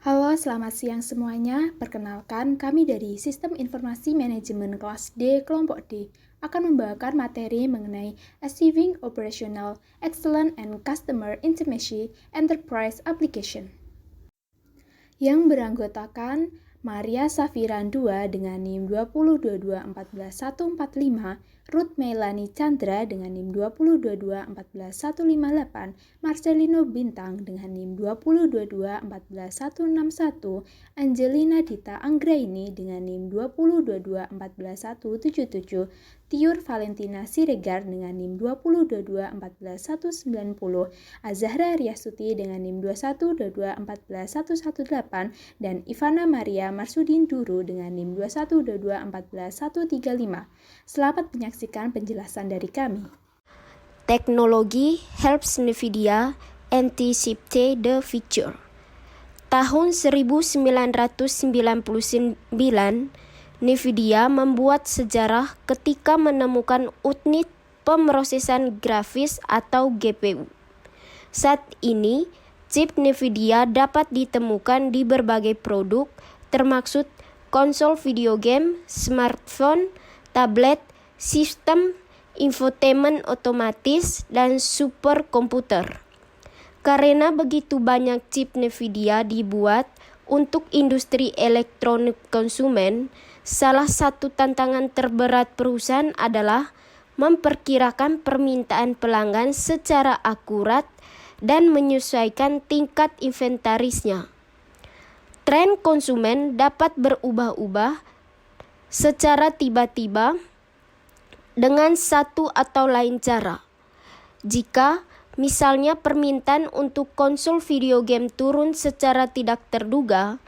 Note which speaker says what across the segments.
Speaker 1: Halo, selamat siang semuanya. Perkenalkan, kami dari Sistem Informasi Manajemen kelas D kelompok D akan membawakan materi mengenai Achieving Operational Excellence and Customer Intimacy Enterprise Application yang beranggotakan Maria Safiran 2 dengan NIM 2022141145, Ruth Melani Chandra dengan NIM 2022141158, Marcelino Bintang dengan NIM 2022141161, Angelina Dita Anggraini dengan NIM 2022141177, Tiur Valentina Siregar dengan NIM 2022141190, Azahra Riasuti dengan NIM 2122141118, dan Ivana Maria Marsudin Duru dengan NIM 2122141135. Selamat menyaksikan penjelasan dari kami.
Speaker 2: Teknologi helps NVIDIA anticipate the future. Tahun 1999, NVIDIA membuat sejarah ketika menemukan unit pemrosesan grafis atau GPU. Saat ini, chip NVIDIA dapat ditemukan di berbagai produk, termasuk konsol video game, smartphone, tablet, sistem infotainment otomatis, dan superkomputer. Karena begitu banyak chip NVIDIA dibuat untuk industri elektronik konsumen, salah satu tantangan terberat perusahaan adalah memperkirakan permintaan pelanggan secara akurat dan menyesuaikan tingkat inventarisnya. Tren konsumen dapat berubah-ubah secara tiba-tiba dengan satu atau lain cara. Jika misalnya permintaan untuk konsol video game turun secara tidak terduga,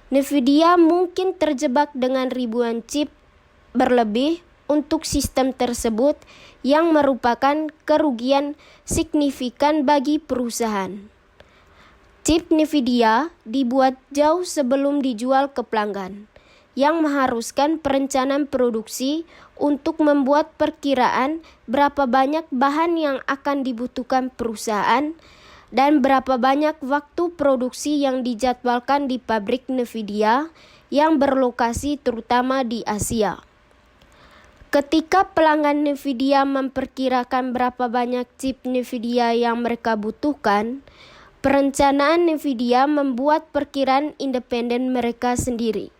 Speaker 2: NVIDIA mungkin terjebak dengan ribuan chip berlebih untuk sistem tersebut yang merupakan kerugian signifikan bagi perusahaan. Chip NVIDIA dibuat jauh sebelum dijual ke pelanggan, yang mengharuskan perencanaan produksi untuk membuat perkiraan berapa banyak bahan yang akan dibutuhkan perusahaan dan berapa banyak waktu produksi yang dijadwalkan di pabrik NVIDIA yang berlokasi terutama di Asia. Ketika pelanggan NVIDIA memperkirakan berapa banyak chip NVIDIA yang mereka butuhkan, perencanaan NVIDIA membuat perkiraan independen mereka sendiri.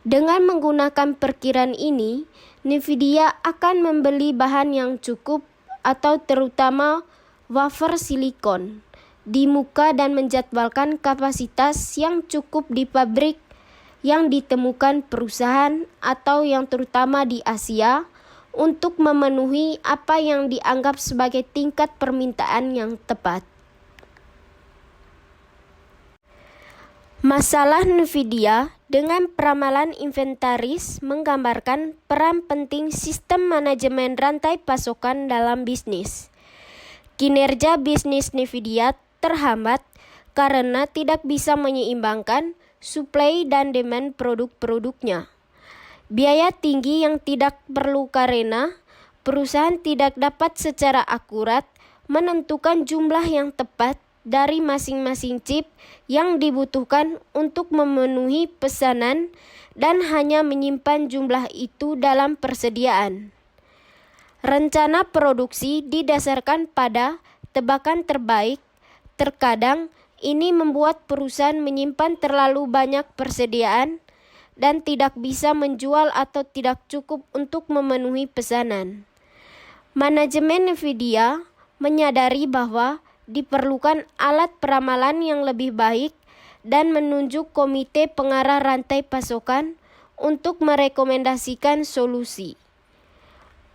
Speaker 2: Dengan menggunakan perkiraan ini, NVIDIA akan membeli bahan yang cukup atau terutama wafer silikon di muka dan menjadwalkan kapasitas yang cukup di pabrik yang ditemukan perusahaan atau yang terutama di Asia untuk memenuhi apa yang dianggap sebagai tingkat permintaan yang tepat. Masalah NVIDIA dengan peramalan inventaris menggambarkan peran penting sistem manajemen rantai pasokan dalam bisnis. Kinerja bisnis NVIDIA terhambat karena tidak bisa menyeimbangkan suplai dan demand produk-produknya. Biaya tinggi yang tidak perlu karena perusahaan tidak dapat secara akurat menentukan jumlah yang tepat dari masing-masing chip yang dibutuhkan untuk memenuhi pesanan dan hanya menyimpan jumlah itu dalam persediaan. Rencana produksi didasarkan pada tebakan terbaik. Terkadang ini membuat perusahaan menyimpan terlalu banyak persediaan dan tidak bisa menjual atau tidak cukup untuk memenuhi pesanan. Manajemen NVIDIA menyadari bahwa diperlukan alat peramalan yang lebih baik dan menunjuk komite pengarah rantai pasokan untuk merekomendasikan solusi.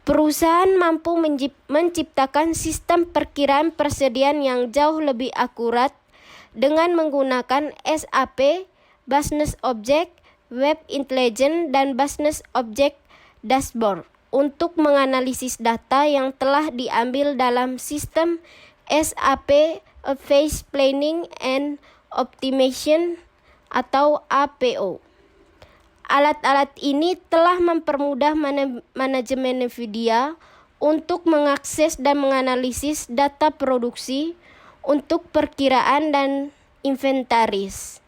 Speaker 2: Perusahaan mampu menciptakan sistem perkiraan persediaan yang jauh lebih akurat dengan menggunakan SAP, Business Object, Web Intelligence, dan Business Object Dashboard untuk menganalisis data yang telah diambil dalam sistem SAP Phase Planning and Optimization atau APO. Alat-alat ini telah mempermudah manajemen NVIDIA untuk mengakses dan menganalisis data produksi untuk perkiraan dan inventaris.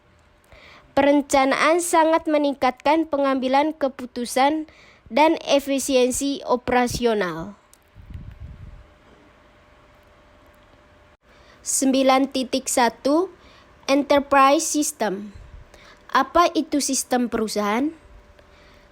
Speaker 2: Perencanaan sangat meningkatkan pengambilan keputusan dan efisiensi operasional. 9.1 Enterprise System. Apa itu sistem perusahaan?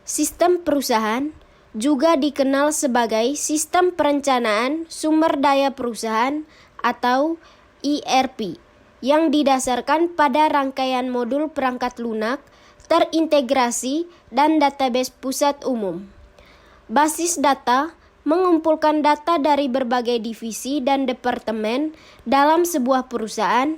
Speaker 2: Sistem perusahaan juga dikenal sebagai Sistem Perencanaan Sumber Daya Perusahaan atau ERP, yang didasarkan pada rangkaian modul perangkat lunak, terintegrasi, dan database pusat umum. Basis data mengumpulkan data dari berbagai divisi dan departemen dalam sebuah perusahaan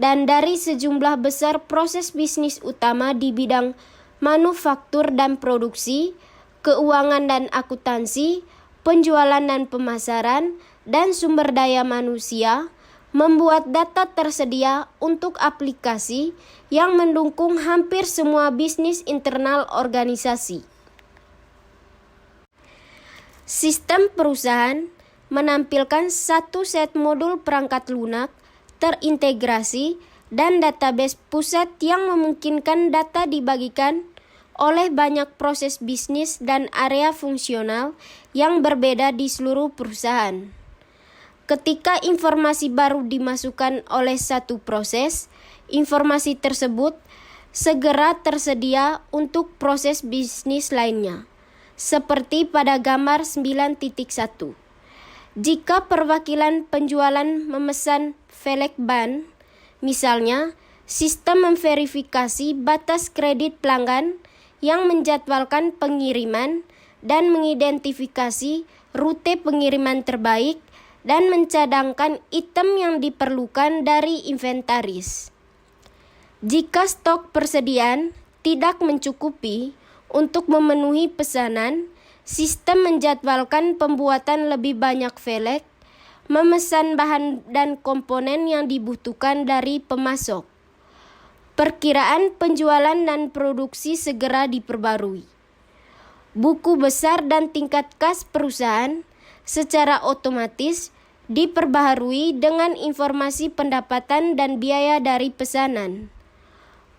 Speaker 2: dan dari sejumlah besar proses bisnis utama di bidang manufaktur dan produksi, keuangan dan akuntansi, penjualan dan pemasaran, dan sumber daya manusia, membuat data tersedia untuk aplikasi yang mendukung hampir semua bisnis internal organisasi. Sistem perusahaan menampilkan satu set modul perangkat lunak, terintegrasi, dan database pusat yang memungkinkan data dibagikan oleh banyak proses bisnis dan area fungsional yang berbeda di seluruh perusahaan. Ketika informasi baru dimasukkan oleh satu proses, informasi tersebut segera tersedia untuk proses bisnis lainnya, seperti pada gambar 9.1. Jika perwakilan penjualan memesan velg ban, misalnya, sistem memverifikasi batas kredit pelanggan yang menjadwalkan pengiriman dan mengidentifikasi rute pengiriman terbaik dan mencadangkan item yang diperlukan dari inventaris. Jika stok persediaan tidak mencukupi untuk memenuhi pesanan, sistem menjadwalkan pembuatan lebih banyak velg, memesan bahan dan komponen yang dibutuhkan dari pemasok. Perkiraan penjualan dan produksi segera diperbarui. Buku besar dan tingkat kas perusahaan secara otomatis diperbaharui dengan informasi pendapatan dan biaya dari pesanan.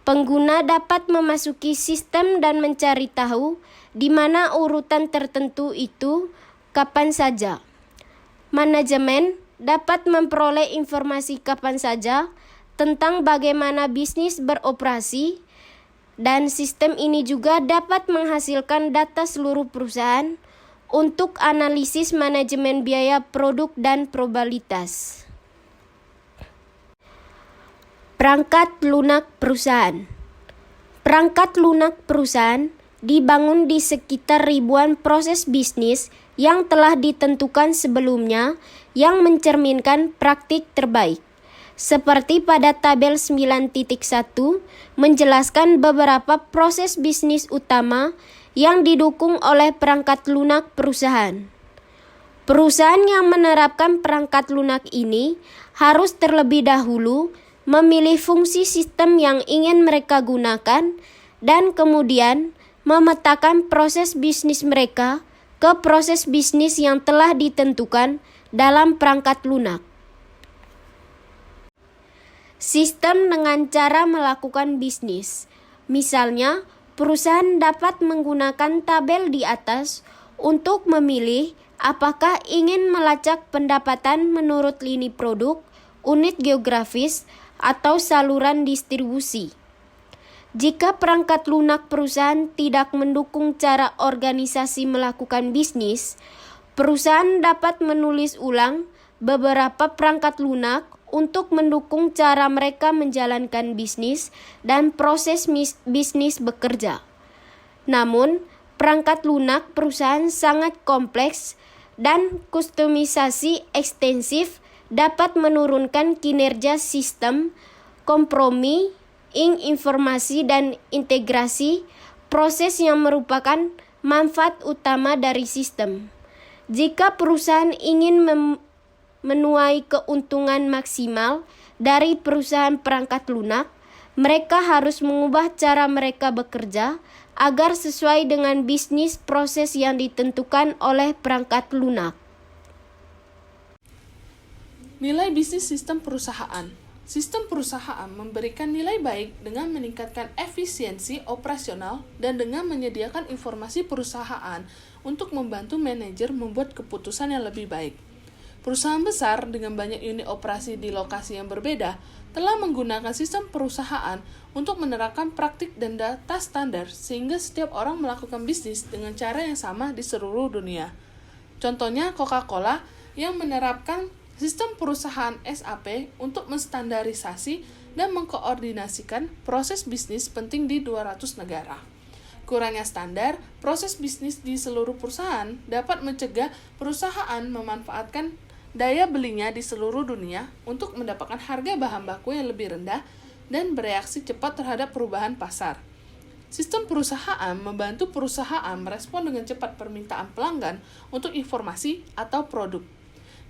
Speaker 2: Pengguna dapat memasuki sistem dan mencari tahu di mana urutan tertentu itu kapan saja. Manajemen dapat memperoleh informasi kapan saja tentang bagaimana bisnis beroperasi, dan sistem ini juga dapat menghasilkan data seluruh perusahaan untuk analisis manajemen biaya produk dan probabilitas. Perangkat lunak perusahaan. Perangkat lunak perusahaan dibangun di sekitar ribuan proses bisnis yang telah ditentukan sebelumnya yang mencerminkan praktik terbaik. Seperti pada tabel 9.1 menjelaskan beberapa proses bisnis utama yang didukung oleh perangkat lunak perusahaan. Perusahaan yang menerapkan perangkat lunak ini harus terlebih dahulu memilih fungsi sistem yang ingin mereka gunakan dan kemudian memetakan proses bisnis mereka ke proses bisnis yang telah ditentukan dalam perangkat lunak. Sistem dengan cara melakukan bisnis. Misalnya, perusahaan dapat menggunakan tabel di atas untuk memilih apakah ingin melacak pendapatan menurut lini produk, unit geografis, atau saluran distribusi. Jika perangkat lunak perusahaan tidak mendukung cara organisasi melakukan bisnis, perusahaan dapat menulis ulang beberapa perangkat lunak untuk mendukung cara mereka menjalankan bisnis dan proses bisnis bekerja. Namun, perangkat lunak perusahaan sangat kompleks dan kustomisasi ekstensif dapat menurunkan kinerja sistem, kompromi, informasi dan integrasi proses yang merupakan manfaat utama dari sistem. Jika perusahaan ingin menuai keuntungan maksimal dari perusahaan perangkat lunak, mereka harus mengubah cara mereka bekerja agar sesuai dengan bisnis proses yang ditentukan oleh perangkat lunak.
Speaker 3: Nilai bisnis sistem perusahaan. Sistem perusahaan memberikan nilai baik dengan meningkatkan efisiensi operasional dan dengan menyediakan informasi perusahaan untuk membantu manajer membuat keputusan yang lebih baik. Perusahaan besar dengan banyak unit operasi di lokasi yang berbeda telah menggunakan sistem perusahaan untuk menerapkan praktik dan data standar sehingga setiap orang melakukan bisnis dengan cara yang sama di seluruh dunia. Contohnya Coca-Cola yang menerapkan sistem perusahaan SAP untuk menstandarisasi dan mengkoordinasikan proses bisnis penting di 200 negara. Kurangnya standar proses bisnis di seluruh perusahaan dapat mencegah perusahaan memanfaatkan daya belinya di seluruh dunia untuk mendapatkan harga bahan baku yang lebih rendah dan bereaksi cepat terhadap perubahan pasar. Sistem perusahaan membantu perusahaan merespon dengan cepat permintaan pelanggan untuk informasi atau produk.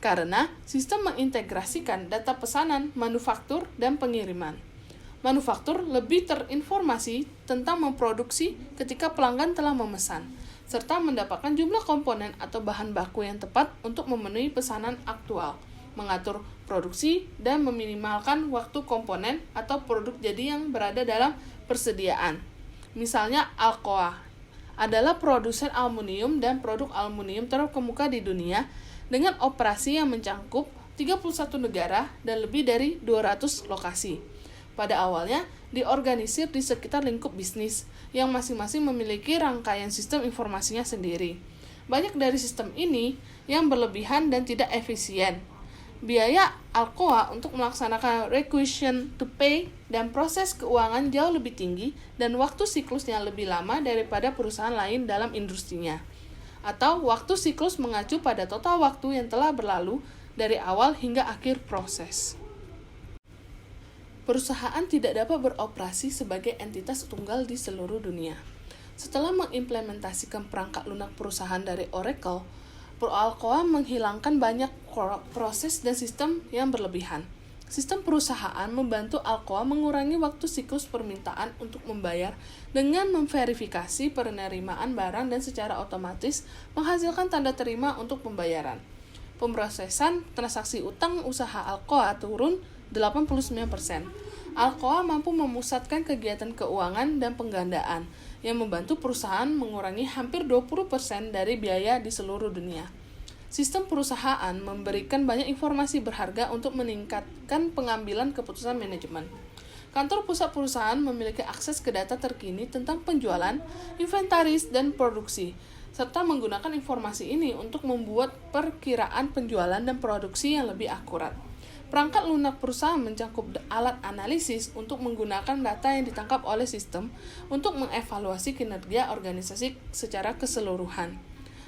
Speaker 3: Karena sistem mengintegrasikan data pesanan, manufaktur, dan pengiriman. Manufaktur lebih terinformasi tentang memproduksi ketika pelanggan telah memesan, serta mendapatkan jumlah komponen atau bahan baku yang tepat untuk memenuhi pesanan aktual, mengatur produksi, dan meminimalkan waktu komponen atau produk jadi yang berada dalam persediaan. Misalnya Alcoa adalah produsen aluminium dan produk aluminium terkemuka di dunia dengan operasi yang mencakup 31 negara dan lebih dari 200 lokasi. Pada awalnya, diorganisir di sekitar lingkup bisnis, yang masing-masing memiliki rangkaian sistem informasinya sendiri. Banyak dari sistem ini yang berlebihan dan tidak efisien. Biaya Alcoa untuk melaksanakan requisition to pay dan proses keuangan jauh lebih tinggi dan waktu siklusnya lebih lama daripada perusahaan lain dalam industrinya. Atau waktu siklus mengacu pada total waktu yang telah berlalu dari awal hingga akhir proses. Perusahaan tidak dapat beroperasi sebagai entitas tunggal di seluruh dunia. Setelah mengimplementasikan perangkat lunak perusahaan dari Oracle, Alcoa menghilangkan banyak proses dan sistem yang berlebihan. Sistem perusahaan membantu Alcoa mengurangi waktu siklus permintaan untuk membayar dengan memverifikasi penerimaan barang dan secara otomatis menghasilkan tanda terima untuk pembayaran. Pemrosesan transaksi utang usaha Alcoa turun 89%. Alcoa mampu memusatkan kegiatan keuangan dan penggandaan yang membantu perusahaan mengurangi hampir 20% dari biaya di seluruh dunia. Sistem perusahaan memberikan banyak informasi berharga untuk meningkatkan pengambilan keputusan manajemen. Kantor pusat perusahaan memiliki akses ke data terkini tentang penjualan, inventaris, dan produksi, serta menggunakan informasi ini untuk membuat perkiraan penjualan dan produksi yang lebih akurat. Perangkat lunak perusahaan mencakup alat analisis untuk menggunakan data yang ditangkap oleh sistem untuk mengevaluasi kinerja organisasi secara keseluruhan.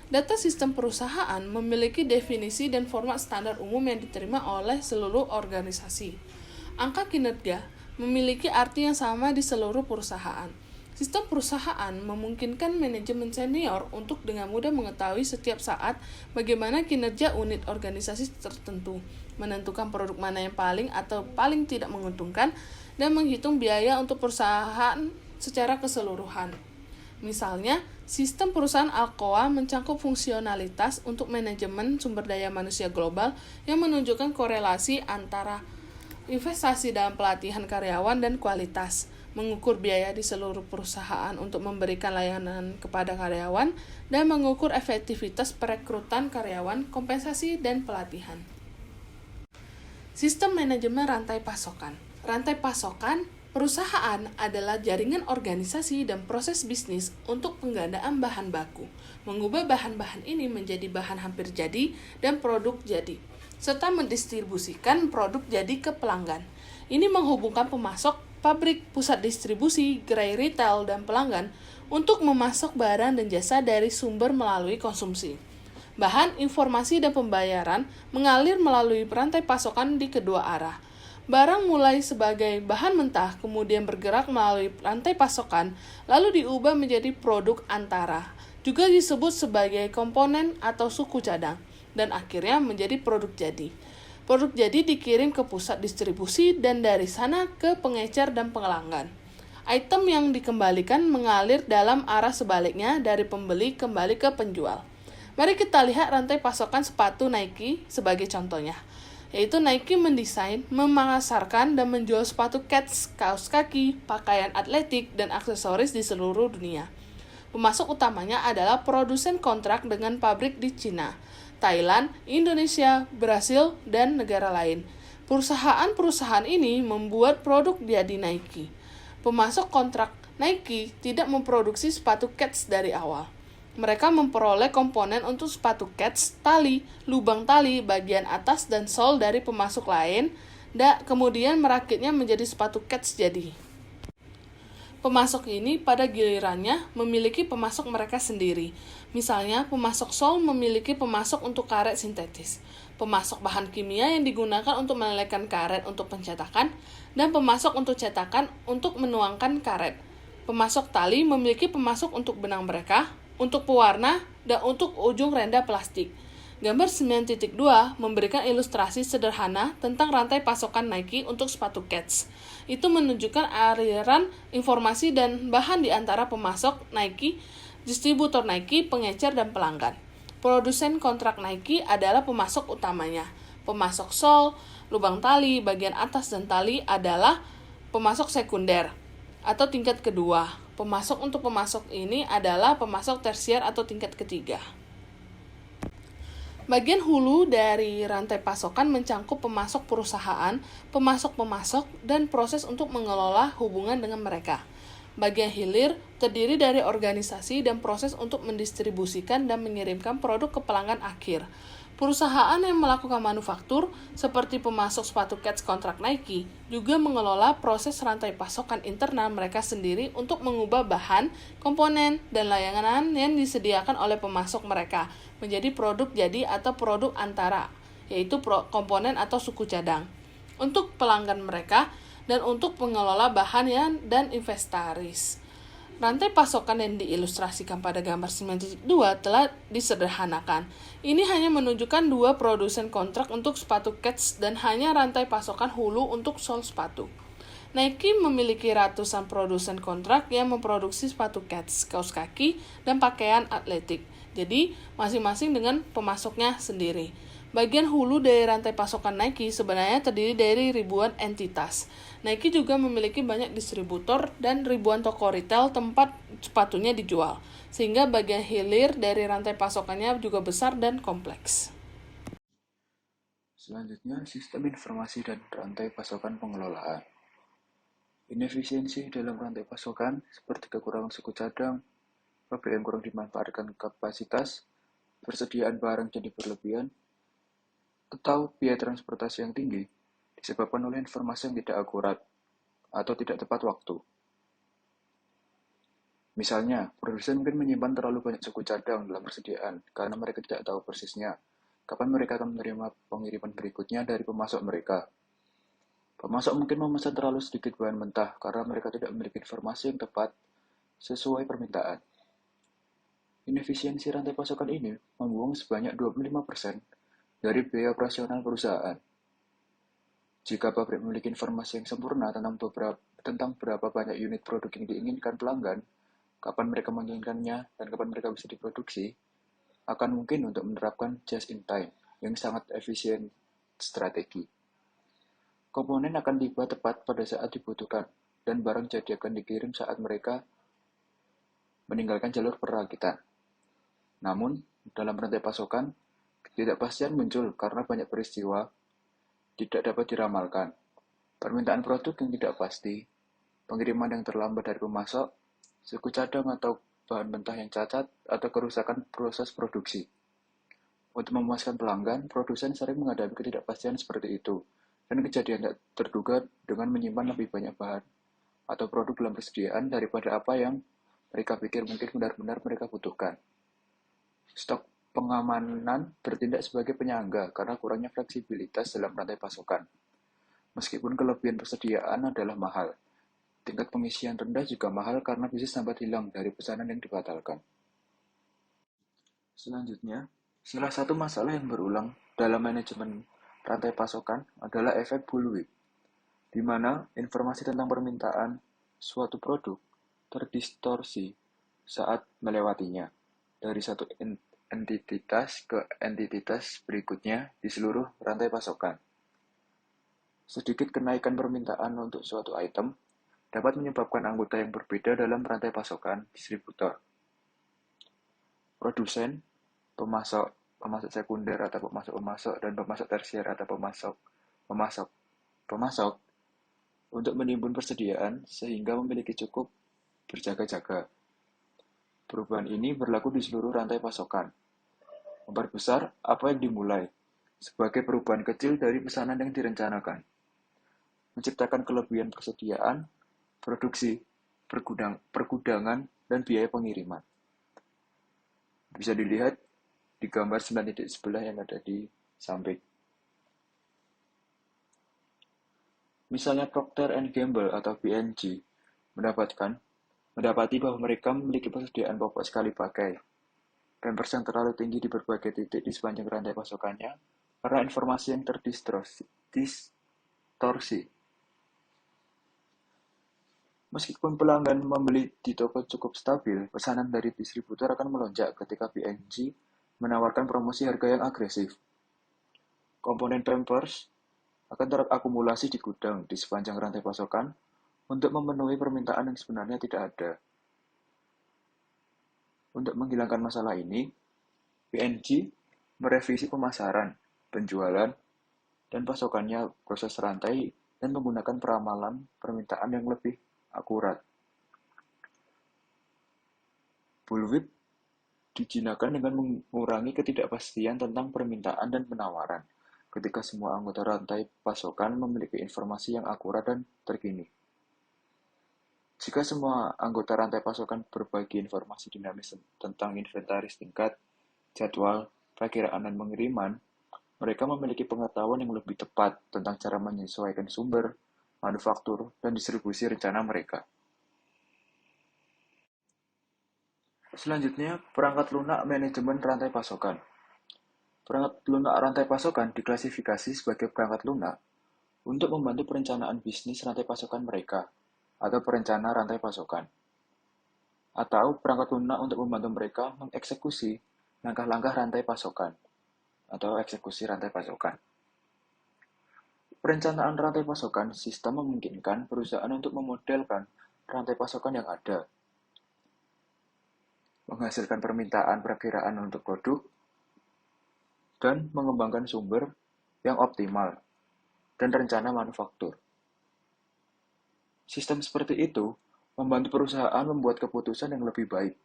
Speaker 3: Data sistem perusahaan memiliki definisi dan format standar umum yang diterima oleh seluruh organisasi. Angka kinerja memiliki arti yang sama di seluruh perusahaan. Sistem perusahaan memungkinkan manajemen senior untuk dengan mudah mengetahui setiap saat bagaimana kinerja unit organisasi tertentu, menentukan produk mana yang paling atau paling tidak menguntungkan, dan menghitung biaya untuk perusahaan secara keseluruhan. Misalnya, sistem perusahaan Alcoa mencakup fungsionalitas untuk manajemen sumber daya manusia global yang menunjukkan korelasi antara investasi dalam pelatihan karyawan dan kualitas, mengukur biaya di seluruh perusahaan untuk memberikan layanan kepada karyawan, dan mengukur efektivitas perekrutan karyawan, kompensasi, dan pelatihan. Sistem manajemen rantai pasokan. Rantai pasokan perusahaan adalah jaringan organisasi dan proses bisnis untuk penggandaan bahan baku, mengubah bahan-bahan ini menjadi bahan hampir jadi dan produk jadi, serta mendistribusikan produk jadi ke pelanggan. Ini menghubungkan pemasok, pabrik, pusat distribusi, gerai retail, dan pelanggan untuk memasok barang dan jasa dari sumber melalui konsumsi. Bahan, informasi, dan pembayaran mengalir melalui rantai pasokan di kedua arah. Barang mulai sebagai bahan mentah, kemudian bergerak melalui rantai pasokan, lalu diubah menjadi produk antara, juga disebut sebagai komponen atau suku cadang, dan akhirnya menjadi produk jadi. Produk jadi dikirim ke pusat distribusi dan dari sana ke pengecer dan pelanggan. Item yang dikembalikan mengalir dalam arah sebaliknya dari pembeli kembali ke penjual. Mari kita lihat rantai pasokan sepatu Nike sebagai contohnya. yaitu Nike mendesain, memasarkan, dan menjual sepatu kets, kaos kaki, pakaian atletik, dan aksesoris di seluruh dunia. Pemasok utamanya adalah produsen kontrak dengan pabrik di Cina, Thailand, Indonesia, Brasil, dan negara lain. Perusahaan-perusahaan ini membuat produk jadi Nike. Pemasok kontrak Nike tidak memproduksi sepatu kets dari awal. Mereka memperoleh komponen untuk sepatu kets, tali, lubang tali, bagian atas, dan sol dari pemasok lain, dan kemudian merakitnya menjadi sepatu kets jadi. Pemasok ini pada gilirannya memiliki pemasok mereka sendiri. Misalnya, pemasok sol memiliki pemasok untuk karet sintetis, pemasok bahan kimia yang digunakan untuk melelehkan karet untuk pencetakan, dan pemasok untuk cetakan untuk menuangkan karet. Pemasok tali memiliki pemasok untuk benang mereka, untuk pewarna, dan untuk ujung renda plastik. Gambar 9.2 memberikan ilustrasi sederhana tentang rantai pasokan Nike untuk sepatu kets. Itu menunjukkan aliran informasi dan bahan di antara pemasok Nike, distributor Nike, pengecer, dan pelanggan. Produsen kontrak Nike adalah pemasok utamanya. Pemasok sol, lubang tali, bagian atas, dan tali adalah pemasok sekunder atau tingkat kedua. Pemasok untuk pemasok ini adalah pemasok tersier atau tingkat ketiga. Bagian hulu dari rantai pasokan mencangkup pemasok perusahaan, pemasok-pemasok, dan proses untuk mengelola hubungan dengan mereka. Bagian hilir terdiri dari organisasi dan proses untuk mendistribusikan dan mengirimkan produk ke pelanggan akhir. Perusahaan yang melakukan manufaktur, seperti pemasok sepatu kets kontrak Nike, juga mengelola proses rantai pasokan internal mereka sendiri untuk mengubah bahan, komponen, dan layanan yang disediakan oleh pemasok mereka menjadi produk jadi atau produk antara, yaitu komponen atau suku cadang, untuk pelanggan mereka dan untuk pengelola bahan dan inventaris. Rantai pasokan yang diilustrasikan pada gambar 9.2 telah disederhanakan. Ini hanya menunjukkan dua produsen kontrak untuk sepatu kets dan hanya rantai pasokan hulu untuk sol sepatu. Nike memiliki ratusan produsen kontrak yang memproduksi sepatu kets, kaos kaki, dan pakaian atletik. Jadi, masing-masing dengan pemasoknya sendiri. Bagian hulu dari rantai pasokan Nike sebenarnya terdiri dari ribuan entitas. Nike juga memiliki banyak distributor dan ribuan toko retail tempat sepatunya dijual, sehingga bagian hilir dari rantai pasokannya juga besar dan kompleks.
Speaker 4: Selanjutnya, sistem informasi dan rantai pasokan pengelolaan. Inefisiensi dalam rantai pasokan seperti kekurangan suku cadang, pabrik yang kurang dimanfaatkan kapasitas, persediaan barang jadi berlebihan, atau biaya transportasi yang tinggi disebabkan oleh informasi yang tidak akurat atau tidak tepat waktu. Misalnya, produsen mungkin menyimpan terlalu banyak suku cadang dalam persediaan karena mereka tidak tahu persisnya kapan mereka akan menerima pengiriman berikutnya dari pemasok mereka. Pemasok mungkin memesan terlalu sedikit bahan mentah karena mereka tidak memiliki informasi yang tepat sesuai permintaan. Inefisiensi rantai pasokan ini membuang sebanyak 25% dari biaya operasional perusahaan. Jika pabrik memiliki informasi yang sempurna tentang berapa banyak unit produk yang diinginkan pelanggan, kapan mereka menginginkannya, dan kapan mereka bisa diproduksi, akan mungkin untuk menerapkan just-in-time yang sangat efisien strategi. Komponen akan tiba tepat pada saat dibutuhkan, dan barang jadi akan dikirim saat mereka meninggalkan jalur perakitan. Namun, dalam rantai pasokan, ketidakpastian muncul karena banyak peristiwa tidak dapat diramalkan. Permintaan produk yang tidak pasti, pengiriman yang terlambat dari pemasok, suku cadang atau bahan mentah yang cacat, atau kerusakan proses produksi. Untuk memuaskan pelanggan, produsen sering menghadapi ketidakpastian seperti itu, dan kejadian tidak terduga dengan menyimpan lebih banyak bahan atau produk dalam persediaan daripada apa yang mereka pikir mungkin benar-benar mereka butuhkan. Stok pengamanan bertindak sebagai penyangga karena kurangnya fleksibilitas dalam rantai pasokan. Meskipun kelebihan persediaan adalah mahal, tingkat pengisian rendah juga mahal karena bisnis sempat hilang dari pesanan yang dibatalkan. Selanjutnya, salah satu masalah yang berulang dalam manajemen rantai pasokan adalah efek bullwhip, di mana informasi tentang permintaan suatu produk terdistorsi saat melewatinya dari satu entitas ke entitas berikutnya di seluruh rantai pasokan. Sedikit kenaikan permintaan untuk suatu item dapat menyebabkan anggota yang berbeda dalam rantai pasokan distributor, produsen, pemasok, pemasok sekunder atau pemasok-pemasok, dan pemasok tersier atau pemasok-pemasok untuk menimbun persediaan sehingga memiliki cukup berjaga-jaga. Perubahan ini berlaku di seluruh rantai pasokan, memperbesar apa yang dimulai sebagai perubahan kecil dari pesanan yang direncanakan, menciptakan kelebihan persediaan, produksi, pergudangan, dan biaya pengiriman. Bisa dilihat di gambar 9 titik sebelah yang ada di samping. Misalnya Procter and Gamble atau P&G mendapati bahwa mereka memiliki persediaan pokok sekali pakai dan persen terlalu tinggi di berbagai titik di sepanjang rantai pasokannya karena informasi yang terdistorsi. Meskipun pelanggan membeli di toko cukup stabil, pesanan dari distributor akan melonjak ketika P&G menawarkan promosi harga yang agresif. Komponen Pampers akan terakumulasi di gudang di sepanjang rantai pasokan untuk memenuhi permintaan yang sebenarnya tidak ada. Untuk menghilangkan masalah ini, P&G merevisi pemasaran, penjualan, dan pasokannya proses rantai dan menggunakan peramalan permintaan yang lebih akurat. Bullwhip dijinakan dengan mengurangi ketidakpastian tentang permintaan dan penawaran ketika semua anggota rantai pasokan memiliki informasi yang akurat dan terkini. Jika semua anggota rantai pasokan berbagi informasi dinamis tentang inventaris tingkat, jadwal, perakiraan, dan pengiriman, mereka memiliki pengetahuan yang lebih tepat tentang cara menyesuaikan sumber, manufaktur, dan distribusi rencana mereka. Selanjutnya, perangkat lunak manajemen rantai pasokan. Perangkat lunak rantai pasokan diklasifikasi sebagai perangkat lunak untuk membantu perencanaan bisnis rantai pasokan mereka, atau perencana rantai pasokan. Atau perangkat lunak untuk membantu mereka mengeksekusi langkah-langkah rantai pasokan, atau eksekusi rantai pasokan. Perencanaan rantai pasokan sistem memungkinkan perusahaan untuk memodelkan rantai pasokan yang ada, menghasilkan permintaan perakiraan untuk produk, dan mengembangkan sumber yang optimal dan rencana manufaktur. Sistem seperti itu membantu perusahaan membuat keputusan yang lebih baik,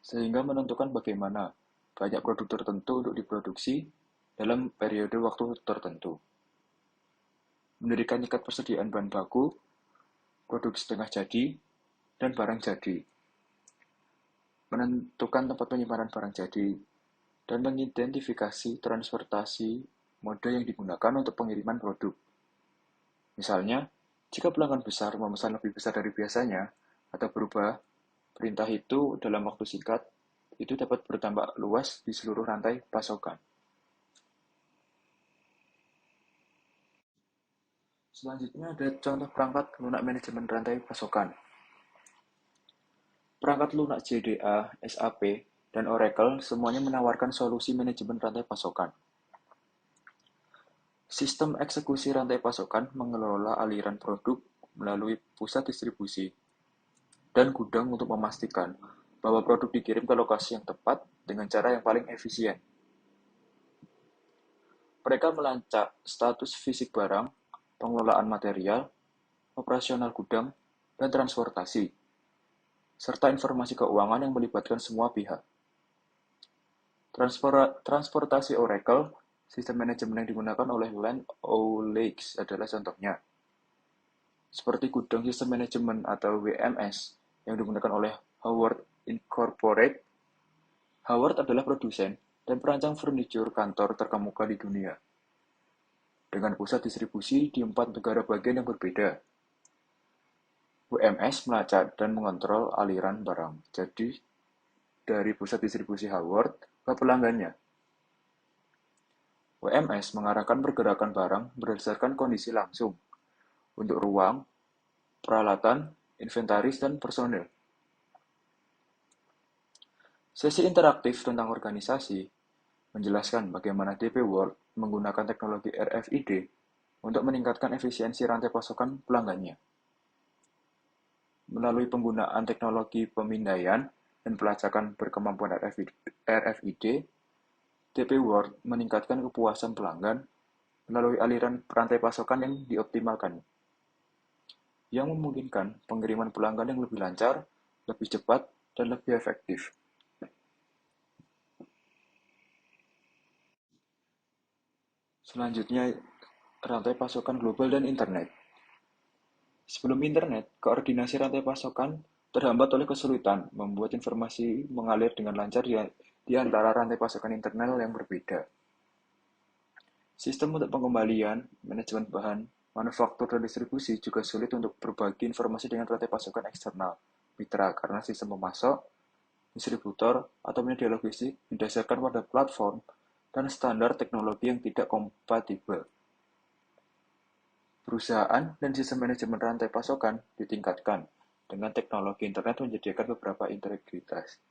Speaker 4: sehingga menentukan bagaimana banyak produk tertentu untuk diproduksi dalam periode waktu tertentu. Mendirikan tingkat persediaan bahan baku, produk setengah jadi, dan barang jadi. Menentukan tempat penyimpanan barang jadi, dan mengidentifikasi transportasi mode yang digunakan untuk pengiriman produk. Misalnya, jika pelanggan besar memesan lebih besar dari biasanya, atau berubah, perintah itu dalam waktu singkat, itu dapat berdampak luas di seluruh rantai pasokan. Selanjutnya ada contoh perangkat lunak manajemen rantai pasokan. Perangkat lunak JDA, SAP, dan Oracle semuanya menawarkan solusi manajemen rantai pasokan. Sistem eksekusi rantai pasokan mengelola aliran produk melalui pusat distribusi dan gudang untuk memastikan bahwa produk dikirim ke lokasi yang tepat dengan cara yang paling efisien. Mereka melacak status fisik barang, pengelolaan material, operasional gudang, dan transportasi, serta informasi keuangan yang melibatkan semua pihak. Transportasi Oracle, sistem manajemen yang digunakan oleh Land O'Lakes adalah contohnya. Seperti gudang sistem manajemen atau WMS yang digunakan oleh Howard Incorporated. Howard adalah produsen dan perancang furniture kantor terkemuka di dunia, dengan pusat distribusi di 4 negara bagian yang berbeda. WMS melacak dan mengontrol aliran barang jadi dari pusat distribusi Howard ke pelanggannya. WMS mengarahkan pergerakan barang berdasarkan kondisi langsung untuk ruang, peralatan, inventaris, dan personel. Sesi interaktif tentang organisasi menjelaskan bagaimana DP World menggunakan teknologi RFID untuk meningkatkan efisiensi rantai pasokan pelanggannya. Melalui penggunaan teknologi pemindaian dan pelacakan berkemampuan RFID, DP World meningkatkan kepuasan pelanggan melalui aliran rantai pasokan yang dioptimalkan, yang memungkinkan pengiriman pelanggan yang lebih lancar, lebih cepat, dan lebih efektif. Selanjutnya, rantai pasokan global dan internet. Sebelum internet, koordinasi rantai pasokan terhambat oleh kesulitan membuat informasi mengalir dengan lancar di antara rantai pasokan internal yang berbeda. Sistem untuk pengembalian, manajemen bahan, manufaktur dan distribusi juga sulit untuk berbagi informasi dengan rantai pasokan eksternal, mitra, karena sistem pemasok, distributor, atau penyedia logistik didasarkan pada platform dan standar teknologi yang tidak kompatibel. Perusahaan dan sistem manajemen rantai pasokan ditingkatkan dengan teknologi internet menyediakan beberapa integritas.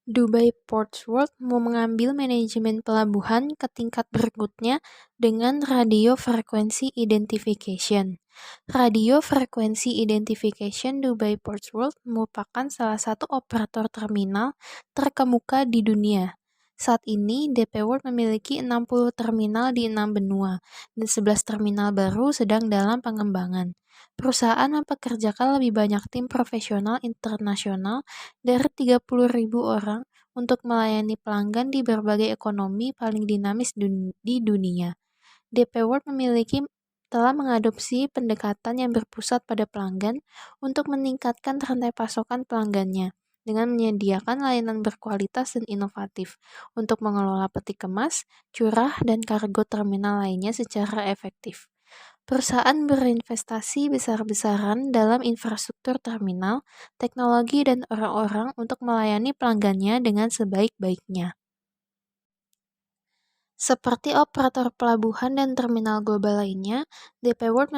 Speaker 5: Dubai Ports World mau mengambil manajemen pelabuhan ke tingkat berikutnya dengan Radio Frequency Identification. Radio Frequency Identification Dubai Ports World merupakan salah satu operator terminal terkemuka di dunia. Saat ini, DP World memiliki 60 terminal di 6 benua, dan 11 terminal baru sedang dalam pengembangan. Perusahaan mempekerjakan lebih banyak tim profesional internasional dari 30.000 orang untuk melayani pelanggan di berbagai ekonomi paling dinamis di dunia. DP World telah mengadopsi pendekatan yang berpusat pada pelanggan untuk meningkatkan rantai pasokan pelanggannya dengan menyediakan layanan berkualitas dan inovatif untuk mengelola peti kemas, curah, dan kargo terminal lainnya secara efektif. Perusahaan berinvestasi besar-besaran dalam infrastruktur terminal, teknologi, dan orang-orang untuk melayani pelanggannya dengan sebaik-baiknya. Seperti operator pelabuhan dan terminal global lainnya, DP World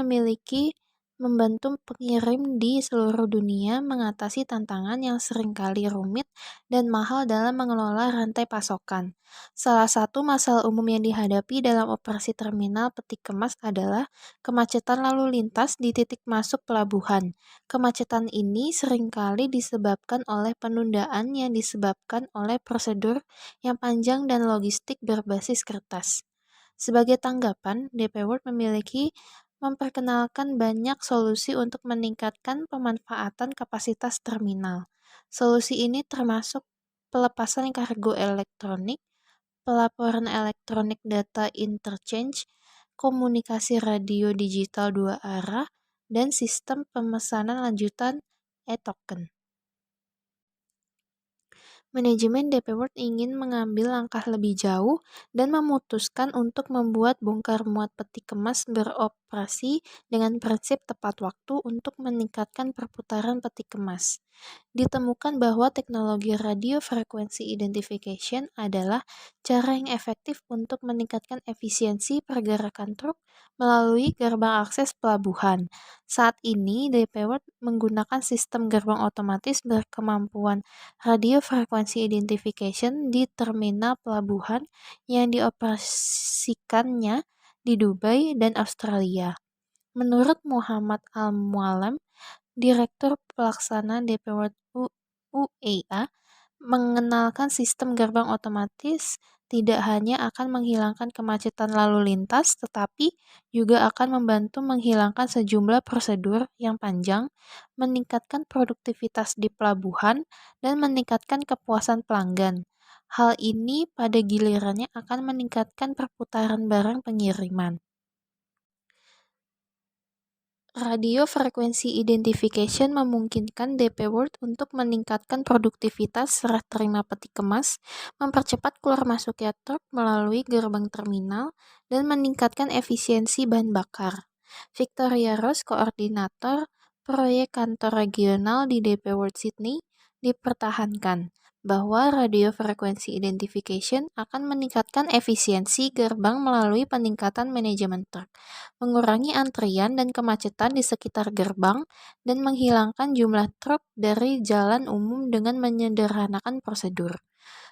Speaker 5: membantu pengirim di seluruh dunia mengatasi tantangan yang seringkali rumit dan mahal dalam mengelola rantai pasokan. Salah satu masalah umum yang dihadapi dalam operasi terminal peti kemas adalah kemacetan lalu lintas di titik masuk pelabuhan. Kemacetan ini seringkali disebabkan oleh penundaan yang disebabkan oleh prosedur yang panjang dan logistik berbasis kertas. Sebagai tanggapan, DP World memperkenalkan banyak solusi untuk meningkatkan pemanfaatan kapasitas terminal. Solusi ini termasuk pelepasan kargo elektronik, pelaporan elektronik data interchange, komunikasi radio digital 2 arah, dan sistem pemesanan lanjutan e-token. Manajemen DP World ingin mengambil langkah lebih jauh dan memutuskan untuk membuat bongkar muat peti kemas beroperasi dengan prinsip tepat waktu untuk meningkatkan perputaran peti kemas. Ditemukan bahwa teknologi radio frequency identification adalah cara yang efektif untuk meningkatkan efisiensi pergerakan truk melalui gerbang akses pelabuhan. Saat ini, DP World menggunakan sistem gerbang otomatis berkemampuan radio frequency identification di terminal pelabuhan yang dioperasikannya di Dubai dan Australia. Menurut Muhammad Al-Mualem, Direktur Pelaksana DP World UAE, mengenalkan sistem gerbang otomatis tidak hanya akan menghilangkan kemacetan lalu lintas, tetapi juga akan membantu menghilangkan sejumlah prosedur yang panjang, meningkatkan produktivitas di pelabuhan, dan meningkatkan kepuasan pelanggan. Hal ini pada gilirannya akan meningkatkan perputaran barang pengiriman. Radio Frequency Identification memungkinkan DP World untuk meningkatkan produktivitas serah terima peti kemas, mempercepat keluar masuknya truk melalui gerbang terminal, dan meningkatkan efisiensi bahan bakar. Victoria Ross, koordinator proyek kantor regional di DP World Sydney, dipertahankan bahwa radio frequency identification akan meningkatkan efisiensi gerbang melalui peningkatan manajemen truk, mengurangi antrian dan kemacetan di sekitar gerbang, dan menghilangkan jumlah truk dari jalan umum dengan menyederhanakan prosedur.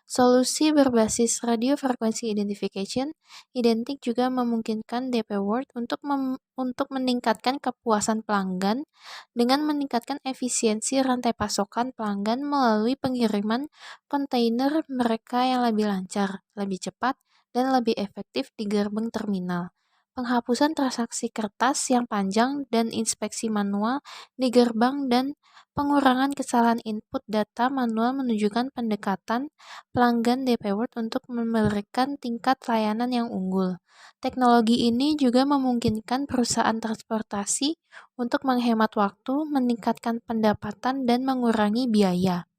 Speaker 5: Solusi berbasis Radio Frequency Identification, Identik juga memungkinkan DP World untuk meningkatkan kepuasan pelanggan dengan meningkatkan efisiensi rantai pasokan pelanggan melalui pengiriman kontainer mereka yang lebih lancar, lebih cepat, dan lebih efektif di gerbang terminal. Penghapusan transaksi kertas yang panjang dan inspeksi manual di gerbang dan pengurangan kesalahan input data manual menunjukkan pendekatan pelanggan DP World untuk memberikan tingkat layanan yang unggul. Teknologi ini juga memungkinkan perusahaan transportasi untuk menghemat waktu, meningkatkan pendapatan, dan mengurangi biaya.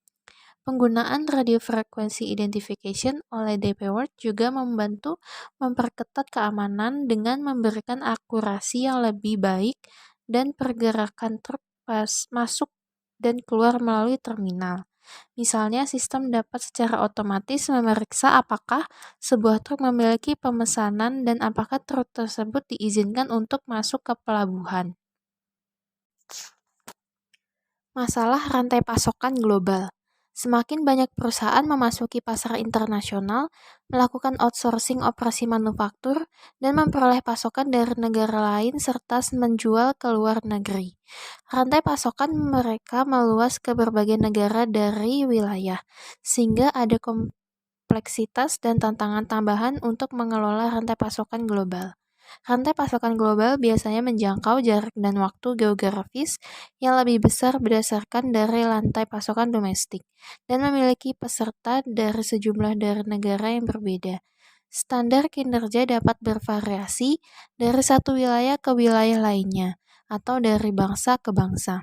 Speaker 5: Penggunaan radio frequency identification oleh DP World juga membantu memperketat keamanan dengan memberikan akurasi yang lebih baik dan pergerakan truk masuk dan keluar melalui terminal. Misalnya, sistem dapat secara otomatis memeriksa apakah sebuah truk memiliki pemesanan dan apakah truk tersebut diizinkan untuk masuk ke pelabuhan. Masalah rantai pasokan global. Semakin banyak perusahaan memasuki pasar internasional, melakukan outsourcing operasi manufaktur, dan memperoleh pasokan dari negara lain serta menjual ke luar negeri. Rantai pasokan mereka meluas ke berbagai negara dari wilayah, sehingga ada kompleksitas dan tantangan tambahan untuk mengelola rantai pasokan global. Rantai pasokan global biasanya menjangkau jarak dan waktu geografis yang lebih besar berdasarkan dari rantai pasokan domestik dan memiliki peserta dari sejumlah dari negara yang berbeda. Standar kinerja dapat bervariasi dari satu wilayah ke wilayah lainnya atau dari bangsa ke bangsa.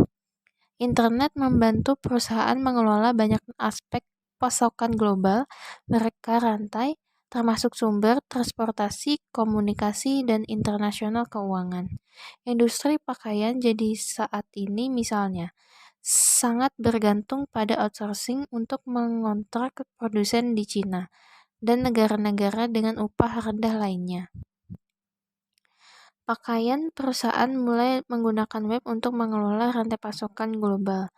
Speaker 5: Internet membantu perusahaan mengelola banyak aspek pasokan global, mereka rantai, termasuk sumber, transportasi, komunikasi, dan internasional keuangan. Industri pakaian jadi saat ini misalnya sangat bergantung pada outsourcing untuk mengontrak produsen di Cina dan negara-negara dengan upah rendah lainnya. Pakaian perusahaan mulai menggunakan web untuk mengelola rantai pasokan global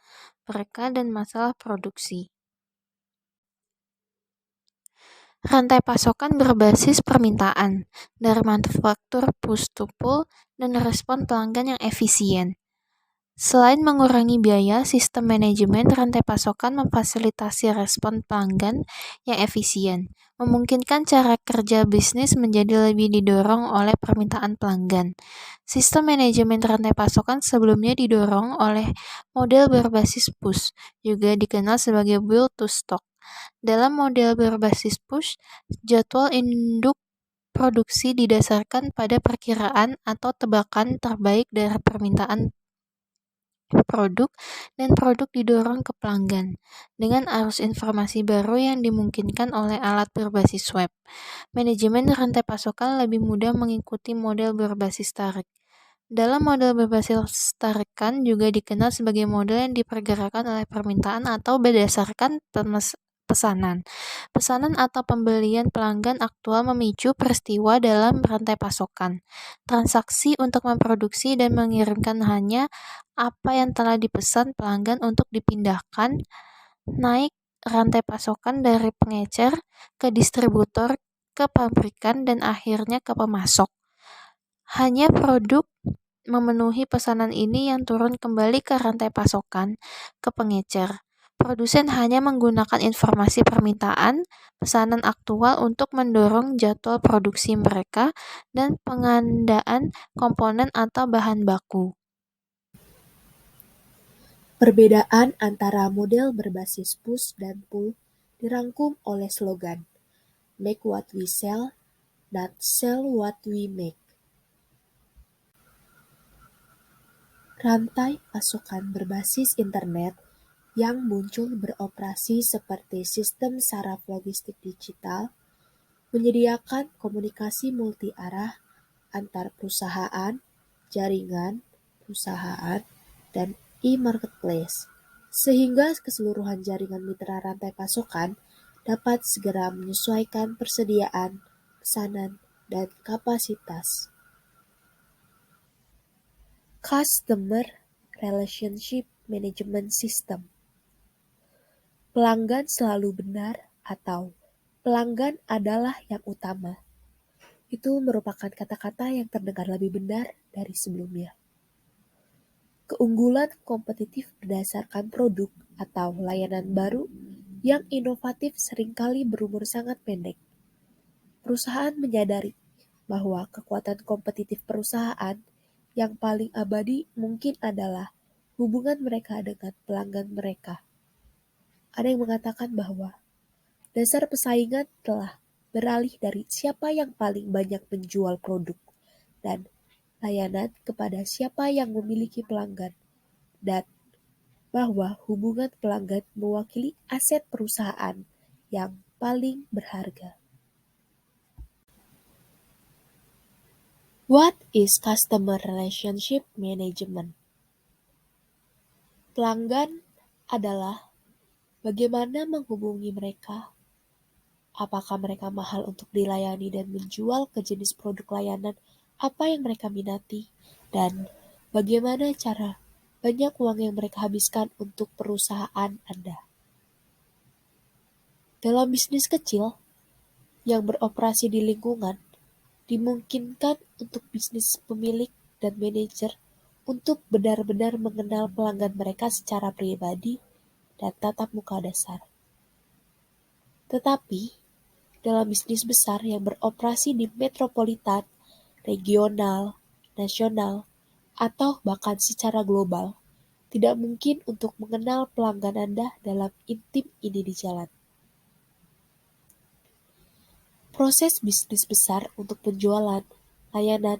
Speaker 5: mereka dan masalah produksi. Rantai pasokan berbasis permintaan dari manufaktur push to pull dan respon pelanggan yang efisien. Selain mengurangi biaya, sistem manajemen rantai pasokan memfasilitasi respon pelanggan yang efisien, memungkinkan cara kerja bisnis menjadi lebih didorong oleh permintaan pelanggan. Sistem manajemen rantai pasokan sebelumnya didorong oleh model berbasis push, juga dikenal sebagai build to stock. Dalam model berbasis push, jadwal induk produksi didasarkan pada perkiraan atau tebakan terbaik dari permintaan produk dan produk didorong ke pelanggan dengan arus informasi baru yang dimungkinkan oleh alat berbasis web. Manajemen rantai pasokan lebih mudah mengikuti model berbasis tarik. Dalam model berbasis tarikan juga dikenal sebagai model yang dipergerakan oleh permintaan atau berdasarkan pesanan. Pesanan atau pembelian pelanggan aktual memicu peristiwa dalam rantai pasokan. Transaksi untuk memproduksi dan mengirimkan hanya apa yang telah dipesan pelanggan untuk dipindahkan naik rantai pasokan dari pengecer ke distributor ke pabrikan dan akhirnya ke pemasok. Hanya produk memenuhi pesanan ini yang turun kembali ke rantai pasokan ke pengecer. Produsen hanya menggunakan informasi permintaan pesanan aktual untuk mendorong jadwal produksi mereka dan pengadaan komponen atau bahan baku.
Speaker 6: Perbedaan antara model berbasis push dan pull dirangkum oleh slogan "Make what we sell, not sell what we make". Rantai pasokan berbasis internet yang muncul beroperasi seperti sistem saraf logistik digital, menyediakan komunikasi multi-arah antar perusahaan, jaringan, perusahaan, dan e-marketplace, sehingga keseluruhan jaringan mitra rantai pasokan dapat segera menyesuaikan persediaan, pesanan, dan kapasitas. Customer Relationship Management System. Pelanggan selalu benar atau pelanggan adalah yang utama. Itu merupakan kata-kata yang terdengar lebih benar dari sebelumnya. Keunggulan kompetitif berdasarkan produk atau layanan baru yang inovatif seringkali berumur sangat pendek. Perusahaan menyadari bahwa kekuatan kompetitif perusahaan yang paling abadi mungkin adalah hubungan mereka dengan pelanggan mereka. Ada yang mengatakan bahwa dasar persaingan telah beralih dari siapa yang paling banyak menjual produk dan layanan kepada siapa yang memiliki pelanggan, dan bahwa hubungan pelanggan mewakili aset perusahaan yang paling berharga. What is customer relationship management? Pelanggan adalah bagaimana menghubungi mereka, apakah mereka mahal untuk dilayani dan menjual ke jenis produk layanan apa yang mereka minati, dan bagaimana cara banyak uang yang mereka habiskan untuk perusahaan Anda. Dalam bisnis kecil yang beroperasi di lingkungan, dimungkinkan untuk bisnis pemilik dan manajer untuk benar-benar mengenal pelanggan mereka secara pribadi dan tatap muka dasar. Tetapi, dalam bisnis besar yang beroperasi di metropolitan, regional, nasional, atau bahkan secara global, tidak mungkin untuk mengenal pelanggan Anda dalam intim ini di jalan. Proses bisnis besar untuk penjualan, layanan,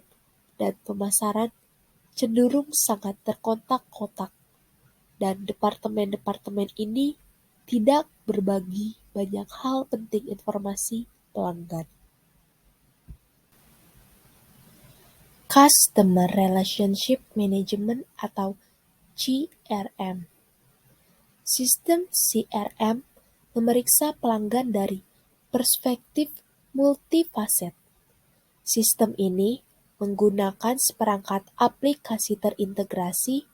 Speaker 6: dan pemasaran cenderung sangat terkotak-kotak, dan departemen-departemen ini tidak berbagi banyak hal penting informasi pelanggan. Customer Relationship Management atau CRM. Sistem CRM memeriksa pelanggan dari perspektif multifaset. Sistem ini menggunakan seperangkat aplikasi terintegrasi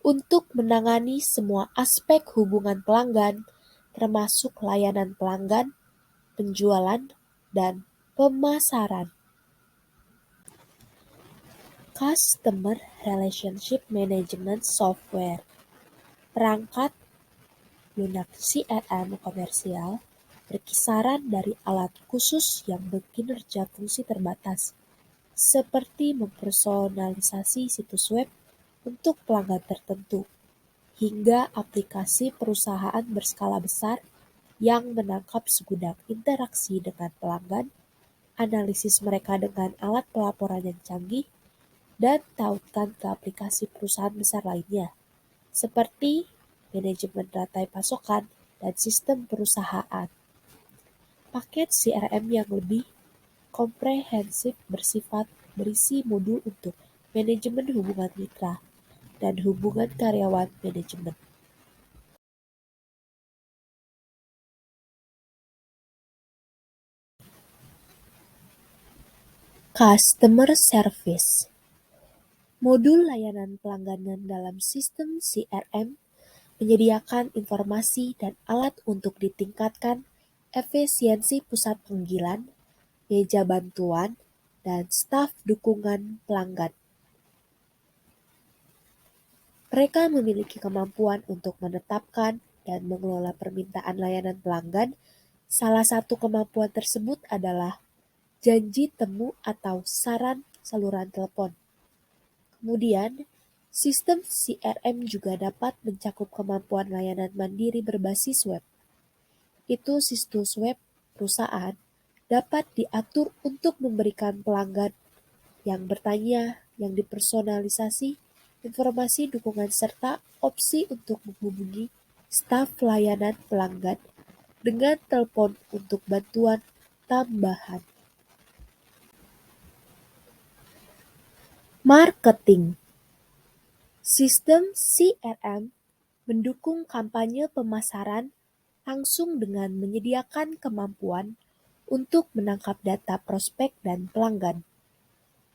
Speaker 6: untuk menangani semua aspek hubungan pelanggan, termasuk layanan pelanggan, penjualan, dan pemasaran. Customer Relationship Management Software. Perangkat lunak CRM komersial berkisaran dari alat khusus yang berkinerja fungsi terbatas, seperti mempersonalisasi situs web untuk pelanggan tertentu, hingga aplikasi perusahaan berskala besar yang menangkap segudang interaksi dengan pelanggan, analisis mereka dengan alat pelaporan yang canggih, dan tautkan ke aplikasi perusahaan besar lainnya, seperti manajemen rantai pasokan dan sistem perusahaan. Paket CRM yang lebih komprehensif bersifat berisi modul untuk manajemen hubungan mitra dan hubungan karyawan manajemen. Customer Service. Modul layanan pelanggan dalam sistem CRM menyediakan informasi dan alat untuk ditingkatkan efisiensi pusat panggilan, meja bantuan, dan staf dukungan pelanggan. Mereka memiliki kemampuan untuk menetapkan dan mengelola permintaan layanan pelanggan. Salah satu kemampuan tersebut adalah janji temu atau saran saluran telepon. Kemudian, sistem CRM juga dapat mencakup kemampuan layanan mandiri berbasis web. Itu situs web perusahaan dapat diatur untuk memberikan pelanggan yang bertanya, yang dipersonalisasi, informasi dukungan serta opsi untuk menghubungi staf layanan pelanggan dengan telepon untuk bantuan tambahan. Marketing. Sistem CRM mendukung kampanye pemasaran langsung dengan menyediakan kemampuan untuk menangkap data prospek dan pelanggan,